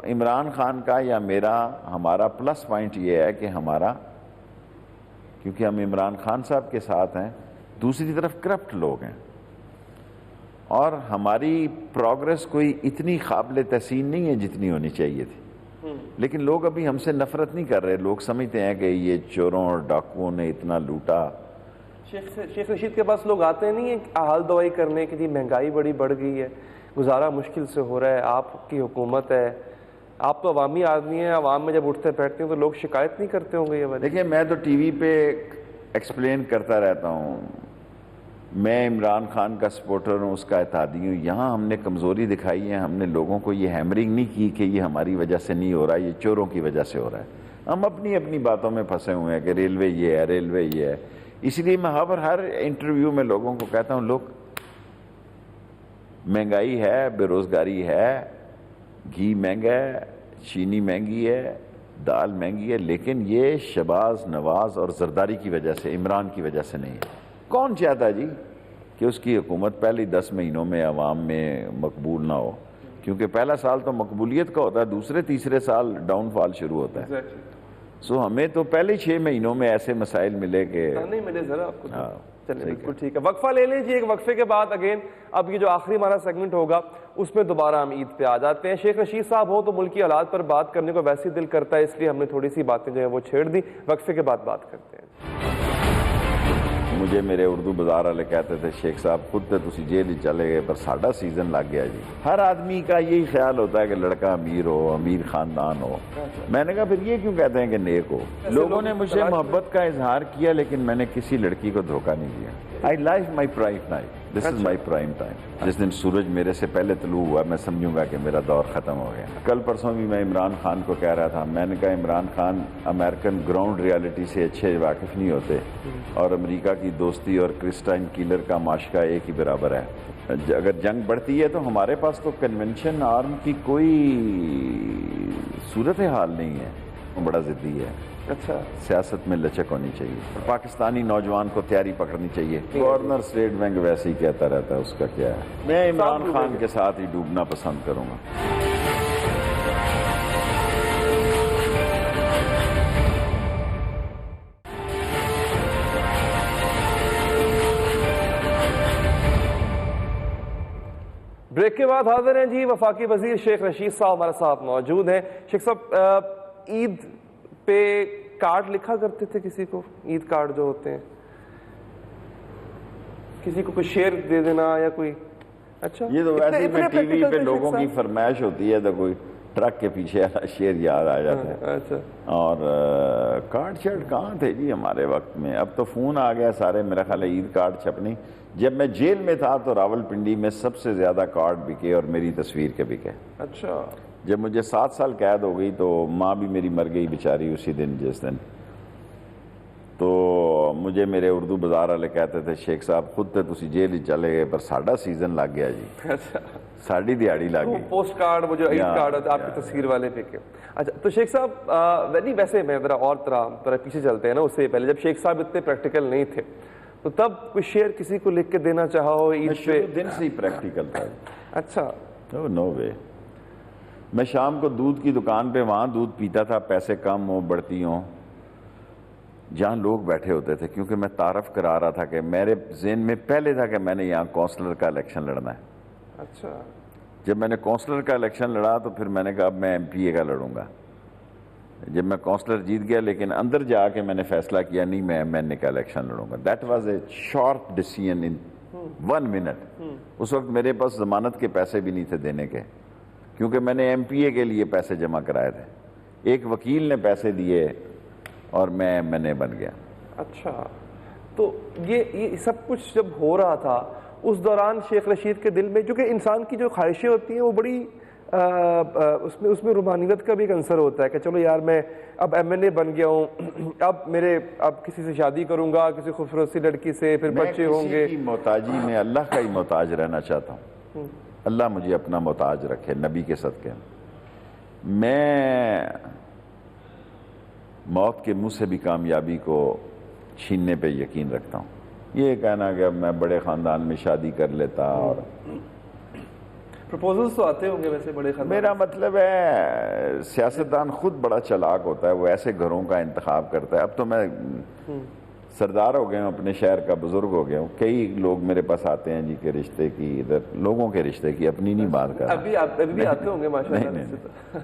عمران خان کا یا ہمارا پلس پوائنٹ یہ ہے کہ ہمارا, کیونکہ ہم عمران خان صاحب کے ساتھ ہیں, دوسری طرف کرپٹ لوگ ہیں, اور ہماری پروگرس کوئی اتنی قابل تحسین نہیں ہے جتنی ہونی چاہیے تھی. لیکن لوگ ابھی ہم سے نفرت نہیں کر رہے. لوگ سمجھتے ہیں کہ یہ چوروں اور ڈاکوؤں نے اتنا لوٹا. شیخ رشید کے پاس لوگ آتے نہیں ہیں حال دوائی کرنے کہ جی مہنگائی بڑی بڑھ گئی ہے, گزارا مشکل سے ہو رہا ہے, آپ کی حکومت ہے, آپ تو عوامی آدمی ہیں, عوام میں جب اٹھتے بیٹھتے ہیں تو لوگ شکایت نہیں کرتے ہوں گے یہ والی؟ دیکھیں میں تو ٹی وی پہ ایکسپلین کرتا رہتا ہوں, میں عمران خان کا سپورٹر ہوں, اس کا اتحادی ہوں. یہاں ہم نے کمزوری دکھائی ہے, ہم نے لوگوں کو یہ ہیمرنگ نہیں کی کہ یہ ہماری وجہ سے نہیں ہو رہا, یہ چوروں کی وجہ سے ہو رہا ہے. ہم اپنی باتوں میں پھنسے ہوئے ہیں کہ ریلوے یہ ہے, ریلوے یہ ہے. اس لیے میں ہر انٹرویو میں لوگوں کو کہتا ہوں, لوگ مہنگائی ہے, بے روزگاری ہے, گھی مہنگا ہے, چینی مہنگی ہے, دال مہنگی ہے, لیکن یہ شہباز نواز اور زرداری کی وجہ سے, عمران کی وجہ سے نہیں ہے. کون چاہتا جی کہ اس کی حکومت پہلی 10 مہینوں میں عوام میں مقبول نہ ہو, کیونکہ پہلا سال تو مقبولیت کا ہوتا ہے, دوسرے تیسرے سال ڈاؤن فال شروع ہوتا ہے. سو ہمیں تو پہلے 6 مہینوں میں ایسے مسائل ملے کہ نہیں ملے ذرا آپ کو. چلیں بالکل ٹھیک ہے, وقفہ لے لیجیے. ایک وقفے کے بعد اگین اب یہ جو آخری ہمارا سیگمنٹ ہوگا اس میں دوبارہ ہم عید پہ آ جاتے ہیں. شیخ رشید صاحب ہوں تو ملکی حالات پر بات کرنے کو ویسے دل کرتا ہے, اس لیے ہم نے تھوڑی سی باتیں جو ہیں وہ چھیڑ دی. وقفے کے بعد بات کرتے ہیں. مجھے میرے اردو بازار والے کہتے تھے, شیخ صاحب خود تے تسی جیل ہی چلے گئے پر ساڈا سیزن لگ گیا جی. ہر آدمی کا یہی خیال ہوتا ہے کہ لڑکا امیر ہو, امیر خاندان ہو. میں نے کہا پھر یہ کیوں کہتے ہیں کہ نیک ہو. لوگوں نے مجھ سے محبت کا اظہار کیا, لیکن میں نے کسی لڑکی کو دھوکہ نہیں دیا. I life my prime time, this is my prime time. جس دن سورج میرے سے پہلے طلوع ہوا میں سمجھوں گا کہ میرا دور ختم ہو گیا. کل پرسوں بھی میں عمران خان کو کہہ رہا تھا, میں نے کہا Imran Khan American ground reality سے اچھے واقف نہیں ہوتے, اور امریکہ کی دوستی اور کرسٹائن کیلر کا معاشقہ ایک ہی برابر ہے. اگر جنگ بڑھتی ہے تو ہمارے پاس تو کنونشن آرم کی کوئی صورت حال نہیں ہے. بڑا ضدی ہے. اچھا, سیاست میں لچک ہونی چاہیے. پاکستانی نوجوان کو تیاری پکڑنی چاہیے. گورنر اسٹیٹ بینک ویسے ہی کہتا رہتا ہے, اس کا کیا ہے. میں عمران خان کے ساتھ ہی ڈوبنا پسند کروں گا. بریک کے بعد حاضر ہیں جی وفاقی وزیر شیخ رشید صاحب ہمارے ساتھ موجود ہیں. شیخ صاحب, عید پہ کارڈ لکھا کرتے تھے کسی کو, عید کارڈ جو ہوتے ہیں, کسی کو کوئی شیئر دے دینا یا کوئی؟ اچھا, یہ تو ویسے ہی میں ٹی وی پہ لوگوں کی فرمائش ہوتی ہے تو کوئی ٹرک کے پیچھے شیئر یاد آ جاتا ہے. اچھا, اور کارڈ شرٹ کہاں تھے جی ہمارے وقت میں. اب تو فون آ گیا سارے. میرا خیال ہے عید کارڈ چھپنی. جب میں جیل میں تھا تو راول پنڈی میں سب سے زیادہ کارڈ بکے اور میری تصویر کے بکے. اچھا, جب مجھے 7 سال قید ہو گئی تو ماں بھی میری مر گئی بیچاری اسی دن جس دن. تو مجھے میرے اردو بازار والے کہتے تھے, شیخ صاحب خود تے تسی جیل ہی چلے گئے پر ساڈا سیزن لگ گیا جی. اچھا, ساڑی دیہڑی لگ گئی. پوسٹ کارڈ وہ جو عید کارڈ ہوتا ہے آپ کی تصویر والے پہ کے. اچھا, تو شیخ صاحب ویسے میں ذرا اور طرح پیچھے چلتے ہیں نا, اس سے پہلے جب شیخ صاحب اتنے پریکٹیکل نہیں تھے تو تب کوئی شعر کسی کو لکھ کے دینا چاہا ہو عید پہ؟ دن سے ہی پریکٹیکل تھا. اچھا, نو وے. میں شام کو دودھ کی دکان پہ وہاں دودھ پیتا تھا, پیسے کم ہوں بڑھتی ہوں, جہاں لوگ بیٹھے ہوتے تھے, کیونکہ میں تعارف کرا رہا تھا کہ میرے ذہن میں پہلے تھا کہ میں نے یہاں کونسلر کا الیکشن لڑنا ہے. اچھا, جب میں نے کونسلر کا الیکشن لڑا تو پھر میں نے کہا اب میں ایم پی اے کا لڑوں گا. جب میں کونسلر جیت گیا لیکن اندر جا کے میں نے فیصلہ کیا نہیں میں نے کا الیکشن لڑوں گا. That was a short decision in 1 minute. اس وقت میرے پاس ضمانت کے پیسے بھی نہیں تھے دینے کے, کیونکہ میں نے MPA کے لیے پیسے جمع کرائے تھے. ایک وکیل نے پیسے دیے اور میں نے بن گیا. اچھا, تو یہ سب کچھ جب ہو رہا تھا اس دوران شیخ رشید کے دل میں, جو کہ انسان کی جو خواہشیں ہوتی ہیں وہ بڑی اس میں روحانیت کا بھی ایک عنصر ہوتا ہے کہ چلو یار میں اب MLA بن گیا ہوں, اب کسی سے شادی کروں گا, کسی خوبصورت سی لڑکی سے, پھر بچے ہوں گے. میں کسی کی محتاجی میں اللہ کا ہی محتاج رہنا چاہتا ہوں. اللہ مجھے اپنا محتاج رکھے نبی کے صدقے. میں موت کے منہ سے بھی کامیابی کو چھیننے پہ یقین رکھتا ہوں. یہ کہنا کہ اب میں بڑے خاندان میں شادی کر لیتا, اور پروپوزلز تو آتے ہوں گے ویسے بڑے خاندان. میرا مطلب ہے سیاستدان خود بڑا چلاک ہوتا ہے, وہ ایسے گھروں کا انتخاب کرتا ہے. اب تو میں سردار ہو گیا ہوں, اپنے شہر کا بزرگ ہو گیا ہوں. کئی لوگ میرے پاس آتے ہیں جی کے رشتے کی, ادھر لوگوں کے رشتے کی, اپنی نہیں بات کر. ابھی بھی آتے ہوں گے ماشاءاللہ.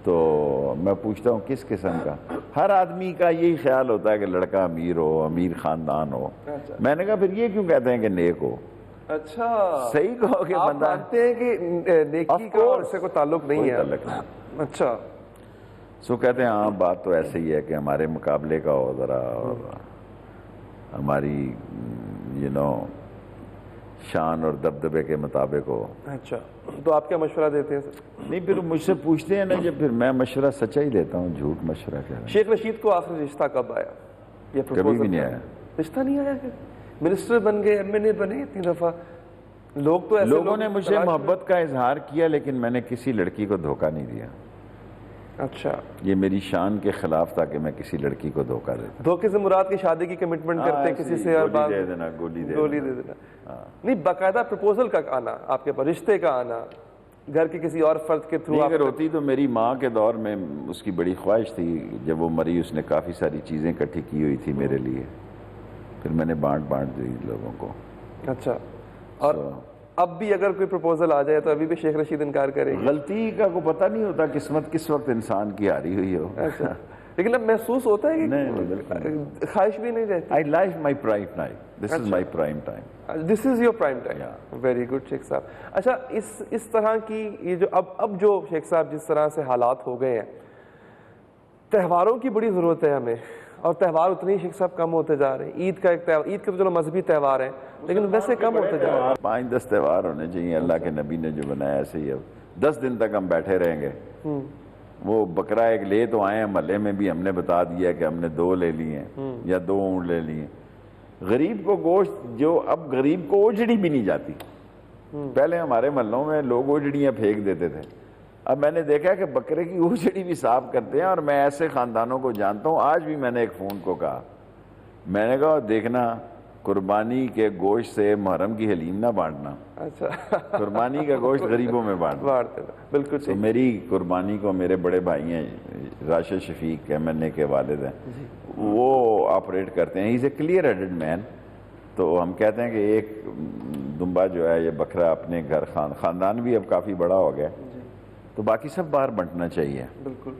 تو میں پوچھتا ہوں کس قسم کا. ہر آدمی کا یہی خیال ہوتا ہے کہ لڑکا امیر ہو, امیر خاندان ہو. میں نے کہا پھر یہ کیوں کہتے ہیں کہ نیک ہو؟ اچھا, صحیح کہو کہ آپ بندہ مانتے ہیں کہ نیکی کا اور اس سے کوئی تعلق نہیں ہے؟ اچھا, سو کہتے ہیں ہاں بات تو ایسے ہی ہے کہ ہمارے مقابلے کا ہو ذرا, اور ہماری شان اور دبدبے کے مطابق ہو. اچھا, تو آپ کیا مشورہ دیتے ہیں سر؟ نہیں, پھر مجھ سے پوچھتے ہیں نا جب, پھر میں مشورہ سچا ہی دیتا ہوں, جھوٹ مشورہ کہہ رہا ہوں. شیخ رشید کو آخری رشتہ کب آیا؟ یہ کبھی بھی نہیں آیا. رشتہ نہیں آیا کہ منسٹر بن گئے, MLA بنے اتنی دفعہ, لوگ تو ایسے لوگوں نے مجھ سے محبت کا اظہار کیا, لیکن میں نے کسی لڑکی کو دھوکہ نہیں دیا. اچھا, یہ میری شان کے خلاف تھا کہ میں کسی لڑکی کو دھوکہ دیتا. دھوکے سے مراد کی شادی کی کمٹمنٹ کرتے کسی سے, اور گولی دے دینا, گولی دے دینا. نہیں, باقاعدہ پروپوزل کا آنا آپ کے پاس, رشتے کا آنا گھر کے کسی اور فرد کے تھرو. اگر ہوتی تو میری ماں کے دور میں اس کی بڑی خواہش تھی, جب وہ مری اس نے کافی ساری چیزیں اکٹھی کی ہوئی تھی میرے لیے, پھر میں نے بانٹ دی لوگوں کو. اچھا, اور اب بھی اگر کوئی پروپوزل آ جائے تو ابھی بھی شیخ رشید انکار کرے گا؟ غلطی کا کو پتہ نہیں ہوتا, قسمت کس وقت انسان کی ہاری ہوئی ہو. اچھا, لیکن اب محسوس ہوتا ہے کہ خواہش بھی نہیں رہتی. I life my prime time, this is my prime time. This is your prime time. Very good شیخ صاحب. اچھا, اس طرح کی یہ جو اب جو شیخ صاحب جس طرح سے حالات ہو گئے ہیں, تہواروں کی بڑی ضرورت ہے ہمیں, اور تہوار اتنے ہی شیخ صاحب کم ہوتے جا رہے ہیں. عید کا ایک تہوار, عید کے تو چلو مذہبی تہوار ہیں, لیکن ویسے کم ہوتے جا رہے ہیں. 5-10 تہوار ہونے چاہیے, اللہ کے نبی نے جو بنایا ایسے ہی. اب 10 دن تک ہم بیٹھے رہیں گے. وہ بکرا ایک لے تو آئے ہیں, محلے میں بھی ہم نے بتا دیا کہ ہم نے 2 لے لی ہیں یا 2 اونٹ لے لی ہیں. غریب کو گوشت, جو اب غریب کو اوجڑی بھی نہیں جاتی. پہلے ہمارے محلوں میں لوگ اوجڑیاں پھینک دیتے تھے, اب میں نے دیکھا کہ بکرے کی اوجڑی بھی صاف کرتے ہیں. اور میں ایسے خاندانوں کو جانتا ہوں. آج بھی میں نے ایک فون کو کہا, میں نے کہا دیکھنا قربانی کے گوشت سے محرم کی حلیم نہ بانٹنا. اچھا, قربانی کا گوشت غریبوں میں بانٹنا. بالکل. تو میری قربانی کو میرے بڑے بھائی ہیں راشد شفیق MLA کے والد ہیں, وہ آپریٹ کرتے ہیں. ہی از اے کلیئر ہیڈڈ مین. تو ہم کہتے ہیں کہ ایک دمبا جو ہے یہ بکرا اپنے گھر, خاندان بھی اب کافی بڑا ہو گیا, تو باقی سب باہر بنٹنا چاہیے. بالکل.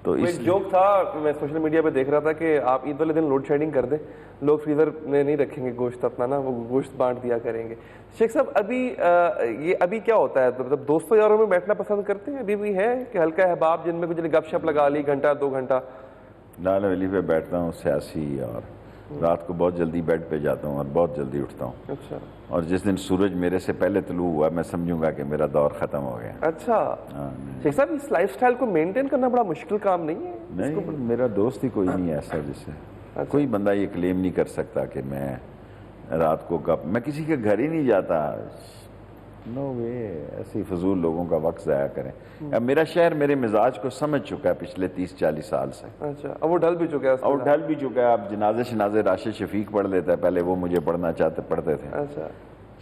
تو اس جوک تھا, میں سوشل میڈیا پہ دیکھ رہا تھا کہ آپ عید والے دن لوڈ شیڈنگ کر دیں, لوگ فریزر میں نہیں رکھیں گے گوشت اپنا نا, وہ گوشت بانٹ دیا کریں گے. شیخ صاحب ابھی کیا ہوتا ہے, مطلب دوستوں یاروں میں بیٹھنا پسند کرتے ہیں ابھی بھی ہے کہ ہلکا احباب جن میں کچھ گپ شپ لگا لی گھنٹہ 2 گھنٹہ؟ لال ویلی پہ بیٹھتا ہوں سیاسی, اور رات کو بہت جلدی بیڈ پہ جاتا ہوں اور بہت جلدی اٹھتا ہوں. اچھا, اور جس دن سورج میرے سے پہلے طلوع ہوا میں سمجھوں گا کہ میرا دور ختم ہو گیا. اچھا شیخ صاحب, اس لائف سٹائل کو مینٹین کرنا بڑا مشکل کام نہیں ہے؟ نہیں, میرا دوست ہی کوئی نہیں ایسا جس سے کوئی بندہ یہ کلیم نہیں کر سکتا کہ میں رات کو میں کسی کے گھر ہی نہیں جاتا. نو وے, ایسی فضول لوگوں کا وقت ضائع کریں. اب میرا شہر میرے مزاج کو سمجھ چکا ہے پچھلے 30-40 سال سے. اچھا, اب وہ ڈھل بھی چکا ہے. اور ڈھل بھی چکا ہے. اب جنازے شنازے راشد شفیق پڑھ لیتا ہے, پہلے وہ مجھے پڑھنا پڑھتے تھے. اچھا,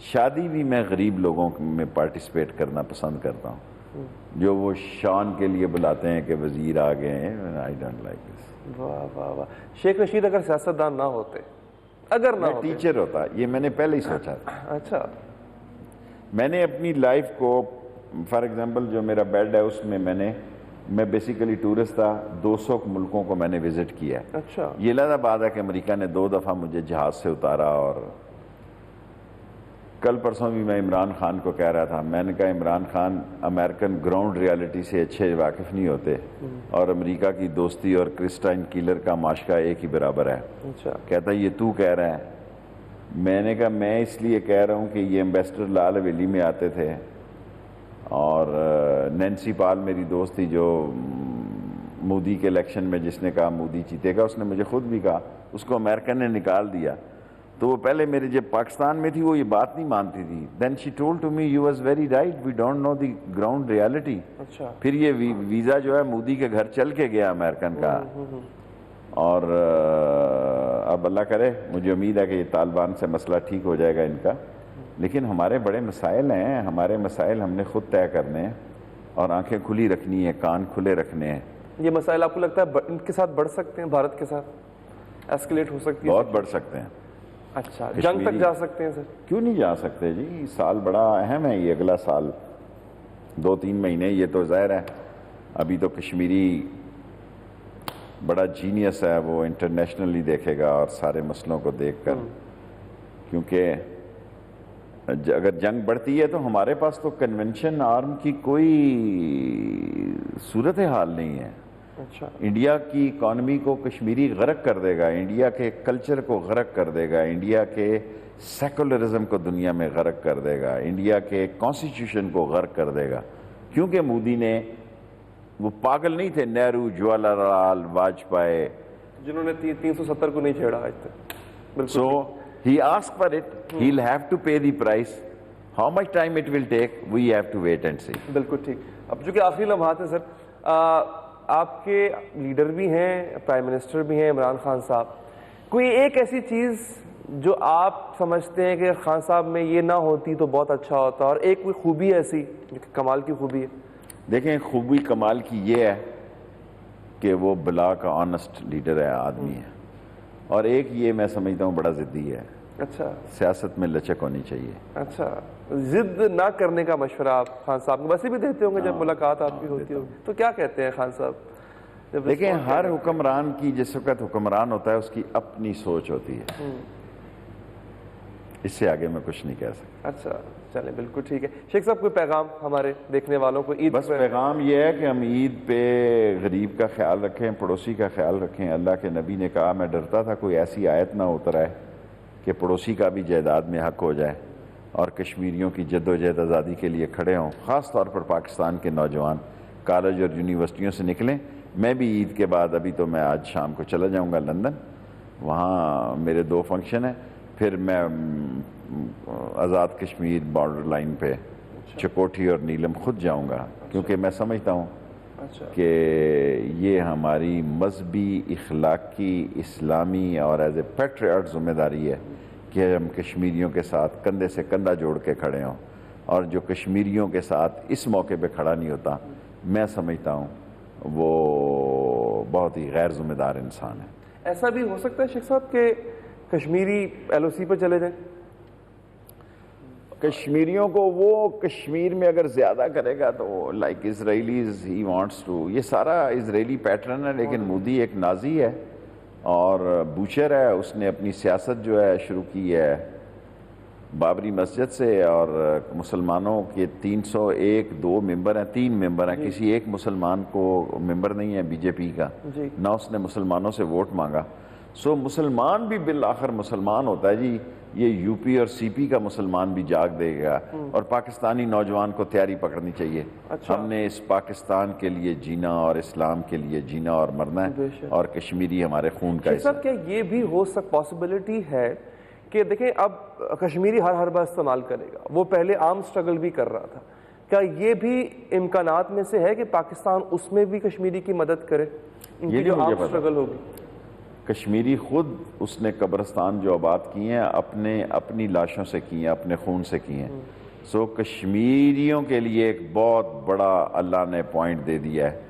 شادی بھی میں غریب لوگوں میں پارٹیسپیٹ کرنا پسند کرتا ہوں, جو وہ شان کے لیے بلاتے ہیں کہ وزیر آ گئے ہیں. I don't like this. واہ واہ واہ. شیخ رشید اگر سیاستدان نہ ہوتے, اگر نہ ہوتے, ٹیچر ہوتا, یہ میں نے پہلے ہی سوچا تھا. اچھا, میں نے اپنی لائف کو, فار ایگزامپل جو میرا بیڈ ہے اس میں نے میں بیسیکلی ٹورسٹ تھا، 200 ملکوں کو میں نے وزٹ کیا ہے. اچھا. یہ علیحدہ بات ہے کہ امریکہ نے 2 دفعہ مجھے جہاز سے اتارا، اور کل پرسوں بھی میں عمران خان کو کہہ رہا تھا، میں نے کہا Imran Khan American ground reality سے اچھے واقف نہیں ہوتے، اور امریکہ کی دوستی اور کرسٹائن کیلر کا معاشقہ ایک ہی برابر ہے. اچھا. کہتا یہ تو کہہ رہا ہے. میں نے کہا میں اس لیے کہہ رہا ہوں کہ یہ ایمبیسڈر لال حویلی میں آتے تھے، اور نینسی پال میری دوست تھی جو مودی کے الیکشن میں جس نے کہا مودی جیتے گا، اس نے مجھے خود بھی کہا اس کو امریکہ نے نکال دیا. تو وہ پہلے میرے جب پاکستان میں تھی وہ یہ بات نہیں مانتی تھی. Then she told to me you was very right, we don't know the ground reality. اچھا. پھر یہ ویزا جو ہے مودی کے گھر چل کے گیا امریکن کا. اور اب اللہ کرے، مجھے امید ہے کہ یہ طالبان سے مسئلہ ٹھیک ہو جائے گا ان کا. لیکن ہمارے بڑے مسائل ہیں، ہمارے مسائل ہم نے خود طے کرنے ہیں، اور آنکھیں کھلی رکھنی ہیں، کان کھلے رکھنے ہیں. یہ مسائل آپ کو لگتا ہے ان کے ساتھ بڑھ سکتے ہیں، بھارت کے ساتھ ایسکلیٹ ہو سکتی ہے؟ بہت بڑھ سکتے ہیں. اچھا. جنگ تک جا سکتے ہیں سر؟ کیوں نہیں جا سکتے جی، سال بڑا اہم ہے یہ اگلا سال، 2-3 مہینے. یہ تو ظاہر ہے ابھی تو کشمیری بڑا جینیس ہے، وہ انٹرنیشنلی دیکھے گا اور سارے مسئلوں کو دیکھ کر. کیونکہ اگر جنگ بڑھتی ہے تو ہمارے پاس تو کنونشن آرم کی کوئی صورتحال نہیں ہے. اچھا. انڈیا کی اکانومی کو کشمیری غرق کر دے گا، انڈیا کے کلچر کو غرق کر دے گا، انڈیا کے سیکولرزم کو دنیا میں غرق کر دے گا، انڈیا کے کانسٹیٹیوشن کو غرق کر دے گا. کیونکہ مودی نے، وہ پاگل نہیں تھے نہرو، جواہر لال، واجپئی، جنہوں نے 370 کو نہیں چھیڑا آج تک. سو he asked for it, he'll have to pay the price. How much time it will take, we have to wait and see. بالکل ٹھیک. اب چونکہ آخری لمحات ہیں سر، آپ کے لیڈر بھی ہیں، پرائم منسٹر بھی ہیں عمران خان صاحب، کوئی ایک ایسی چیز جو آپ سمجھتے ہیں کہ خان صاحب میں یہ نہ ہوتی تو بہت اچھا ہوتا، اور ایک کوئی خوبی ایسی جو کہ کمال کی خوبی ہے؟ دیکھیں، خوبی کمال کی یہ ہے کہ وہ بلا کا آنسٹ لیڈر ہے، آدمی ہے. اور ایک یہ میں سمجھتا ہوں بڑا ضدی ہے. اچھا. سیاست میں لچک ہونی چاہیے. اچھا. ضد نہ کرنے کا مشورہ آپ خان صاحب کو ویسے بھی دیتے ہوں گے جب ملاقات آپ کی ہوتی ہوگی، تو کیا کہتے ہیں خان صاحب؟ دیکھیں، ہر حکمران کی جس وقت حکمران ہوتا ہے اس کی اپنی سوچ ہوتی ہے، اس سے آگے میں کچھ نہیں کہہ سکتا. اچھا. چلیں بالکل ٹھیک ہے. شیخ صاحب کوئی پیغام ہمارے دیکھنے والوں کو عید؟ بس پیغام یہ ہے کہ ہم عید پہ غریب کا خیال رکھیں، پڑوسی کا خیال رکھیں. اللہ کے نبی نے کہا، میں ڈرتا تھا کوئی ایسی آیت نہ اتر آئے کہ پڑوسی کا بھی جائیداد میں حق ہو جائے، اور کشمیریوں کی جد و جہد آزادی کے لیے کھڑے ہوں. خاص طور پر پاکستان کے نوجوان کالج اور یونیورسٹیوں سے نکلیں. میں بھی عید کے بعد، ابھی تو میں آج شام کو چلا جاؤں گا لندن، وہاں میرے 2 فنکشن ہیں. پھر میں آزاد کشمیر بارڈر لائن پہ چکوٹھی اور نیلم خود جاؤں گا، کیونکہ میں سمجھتا ہوں کہ یہ ہماری مذہبی، اخلاقی، اسلامی اور ایز اے پیٹریاٹ ذمہ داری ہے کہ ہم کشمیریوں کے ساتھ کندھے سے کندھا جوڑ کے کھڑے ہوں. اور جو کشمیریوں کے ساتھ اس موقع پہ کھڑا نہیں ہوتا، میں سمجھتا ہوں وہ بہت ہی غیر ذمہ دار انسان ہے. ایسا بھی ہو سکتا ہے شیخ صاحب کہ کشمیری LOC پہ چلے جائیں؟ کشمیریوں کو وہ کشمیر میں اگر زیادہ کرے گا تو لائک اسرائیلیز ہی وانٹس ٹو، یہ سارا اسرائیلی پیٹرن ہے. لیکن مودی ایک نازی ہے اور بوچر ہے، اس نے اپنی سیاست جو ہے شروع کی ہے بابری مسجد سے، اور مسلمانوں کے 302 ممبر ہیں، 3 ممبر ہیں، کسی ایک مسلمان کو ممبر نہیں ہے BJP کا، نہ اس نے مسلمانوں سے ووٹ مانگا. سو مسلمان بھی بالآخر مسلمان ہوتا ہے جی. یہ UP اور CP کا مسلمان بھی جاگ دے گا، اور پاکستانی نوجوان کو تیاری پکڑنی چاہیے. ہم نے اس پاکستان کے لیے جینا اور اسلام کے لیے جینا اور مرنا ہے، اور کشمیری ہمارے خون کا حصہ. کیا یہ بھی ہو پاسبلٹی ہے کہ دیکھیں اب کشمیری ہر بار استعمال کرے گا، وہ پہلے عام سٹرگل بھی کر رہا تھا، کیا یہ بھی امکانات میں سے ہے کہ پاکستان اس میں بھی کشمیری کی مدد کرے؟ ان کی جو عام سٹرگل ہوگی. کشمیری خود اس نے قبرستان جو آباد کی ہیں اپنی لاشوں سے کی ہیں، اپنے خون سے کی ہیں. سو کشمیریوں کے لیے ایک بہت بڑا اللہ نے پوائنٹ دے دیا ہے.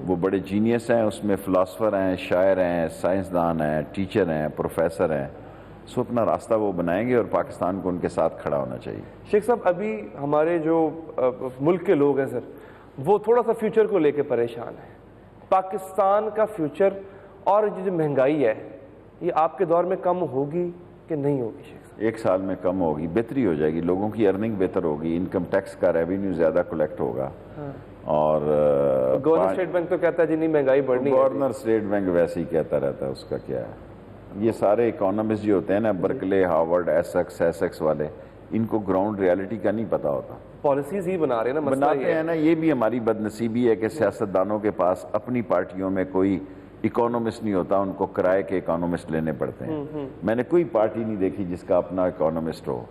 وہ بڑے جینیس ہیں، اس میں فلاسفر ہیں، شاعر ہیں، سائنسدان ہیں، ٹیچر ہیں، پروفیسر ہیں. سو اپنا راستہ وہ بنائیں گے، اور پاکستان کو ان کے ساتھ کھڑا ہونا چاہیے. شیخ صاحب ابھی ہمارے جو ملک کے لوگ ہیں سر، وہ تھوڑا سا فیوچر کو لے کے پریشان ہے. پاکستان کا فیوچر اور جو مہنگائی ہے یہ آپ کے دور میں کم ہوگی کہ نہیں ہوگی شیخ صاحب؟ 1 سال میں کم ہوگی, بہتری ہو جائے گی, لوگوں کی ارننگ بہتر ہوگی, انکم ٹیکس کا ریونیو زیادہ کلیکٹ ہوگا. اور گورنر اسٹیٹ بینک تو کہتا ہے جی نہیں مہنگائی بڑھنی ہے. گورنر اسٹیٹ بینک ویسے ہی کہتا رہتا ہے, اس کا کیا ہے. یہ سارے اکانومسٹ جو ہوتے ہیں نا, برکلے, ہارورڈ, ایسیکس والے, ان کو گراؤنڈ ریالٹی کا نہیں پتا ہوتا. پالیسیز ہی بنا رہے ہیں نا, مسئلہ بناتے ہیں نا. یہ بھی ہماری بدنصیبی ہے کہ سیاستدانوں کے پاس اپنی پارٹیوں میں کوئی اکانومسٹ نہیں ہوتا, ان کو کرائے کے اکانومسٹ لینے پڑتے ہیں. میں نے کوئی پارٹی نہیں دیکھی جس کا اپنا اکانومسٹ ہو,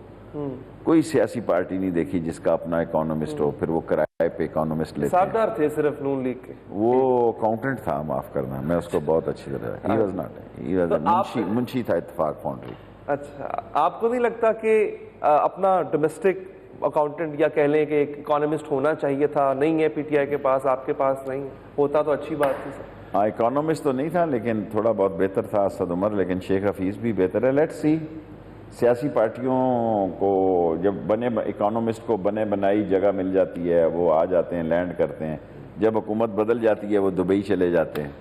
کوئی سیاسی پارٹی نہیں دیکھی جس کا اپنا اکانومسٹ ہو, پھر وہ کرائے پہ اکانومسٹ لیتے ہیں. صاحبدار تھے صرف نون لیگ کے. وہ اکاؤنٹنٹ تھا, معاف کرنا, میں اس کو بہت اچھی طرح, he was not, he was منشی تھا اتفاق فاؤنڈری. اچھا, آپ کو نہیں لگتا کہ اپنا ڈومیسٹک اکاؤنٹنٹ یا کہہ لیں کہ ایک اکانومسٹ ہونا چاہیے تھا؟ نہیں ہے پی ٹی آئی کے پاس, آپ کے پاس نہیں ہوتا تو اچھی بات تھی سر. ہاں, اکانومسٹ تو نہیں تھا لیکن تھوڑا بہت بہتر تھا اسد عمر, لیکن شیخ حفیظ بھی بہتر ہے. Let's see. سیاسی پارٹیوں کو جب اکانومسٹ کو بنے بنائی جگہ مل جاتی ہے, وہ آ جاتے ہیں, لینڈ کرتے ہیں. جب حکومت بدل جاتی ہے وہ دبئی چلے جاتے ہیں,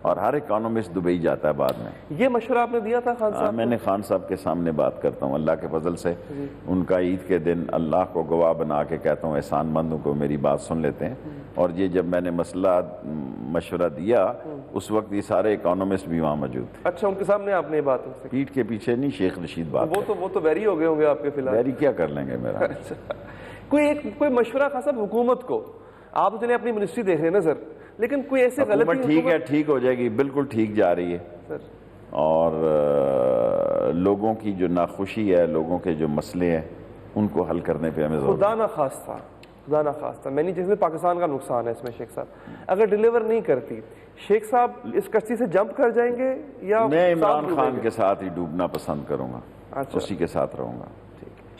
اور ہر اکانومسٹ دبئی جاتا ہے بعد میں. یہ مشورہ آپ نے دیا تھا خان صاحب؟ میں نے خان صاحب کے سامنے بات کرتا ہوں, اللہ کے فضل سے ان کا عید کے دن اللہ کو گواہ بنا کے کہتا ہوں احسان مندوں کو میری بات سن لیتے ہیں. اور یہ جب میں نے مسئلہ مشورہ دیا اس وقت یہ سارے اکانومسٹ بھی وہاں موجود تھے. اچھا, ان کے سامنے آپ نے یہ بات کی؟ پیٹھ کے پیچھے نہیں, شیخ رشید بات. وہ تو ویری ہو گئے ہوں گے آپ کے فلحال. ویری کیا کر لیں گے میرا. کوئی مشورہ خاص صاحب حکومت کو, آپ تو چلیں اپنی منسٹری دیکھ رہے ہیں نا سر, لیکن کوئی ایسے غلطی؟ ٹھیک ہے, ٹھیک ہو جائے گی, بالکل ٹھیک جا رہی ہے سر. اور لوگوں کی جو ناخوشی ہے, لوگوں کے جو مسئلے ہیں, ان کو حل کرنے پہ ہمیں ضرورت. خدا نہ خواستہ میں نہیں, جس میں پاکستان کا نقصان ہے اس میں شیخ صاحب, اگر ڈیلیور نہیں کرتی شیخ صاحب اس کشتی سے جمپ کر جائیں گے یا میں عمران خان کے ساتھ ہی ڈوبنا پسند کروں گا. اچھا, اسی کے ساتھ رہوں گا.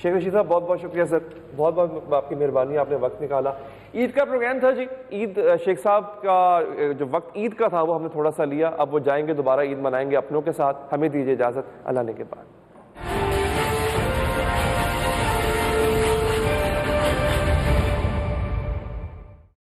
شیخ رشید صاحب بہت بہت شکریہ سر, بہت بہت آپ کی مہربانی, آپ نے وقت نکالا. عید کا پروگرام تھا جی, عید شیخ صاحب کا جو وقت عید کا تھا وہ ہم نے تھوڑا سا لیا, اب وہ جائیں گے دوبارہ عید منائیں گے اپنوں کے ساتھ. ہمیں دیجیے اجازت, اللہ نے کے بعد.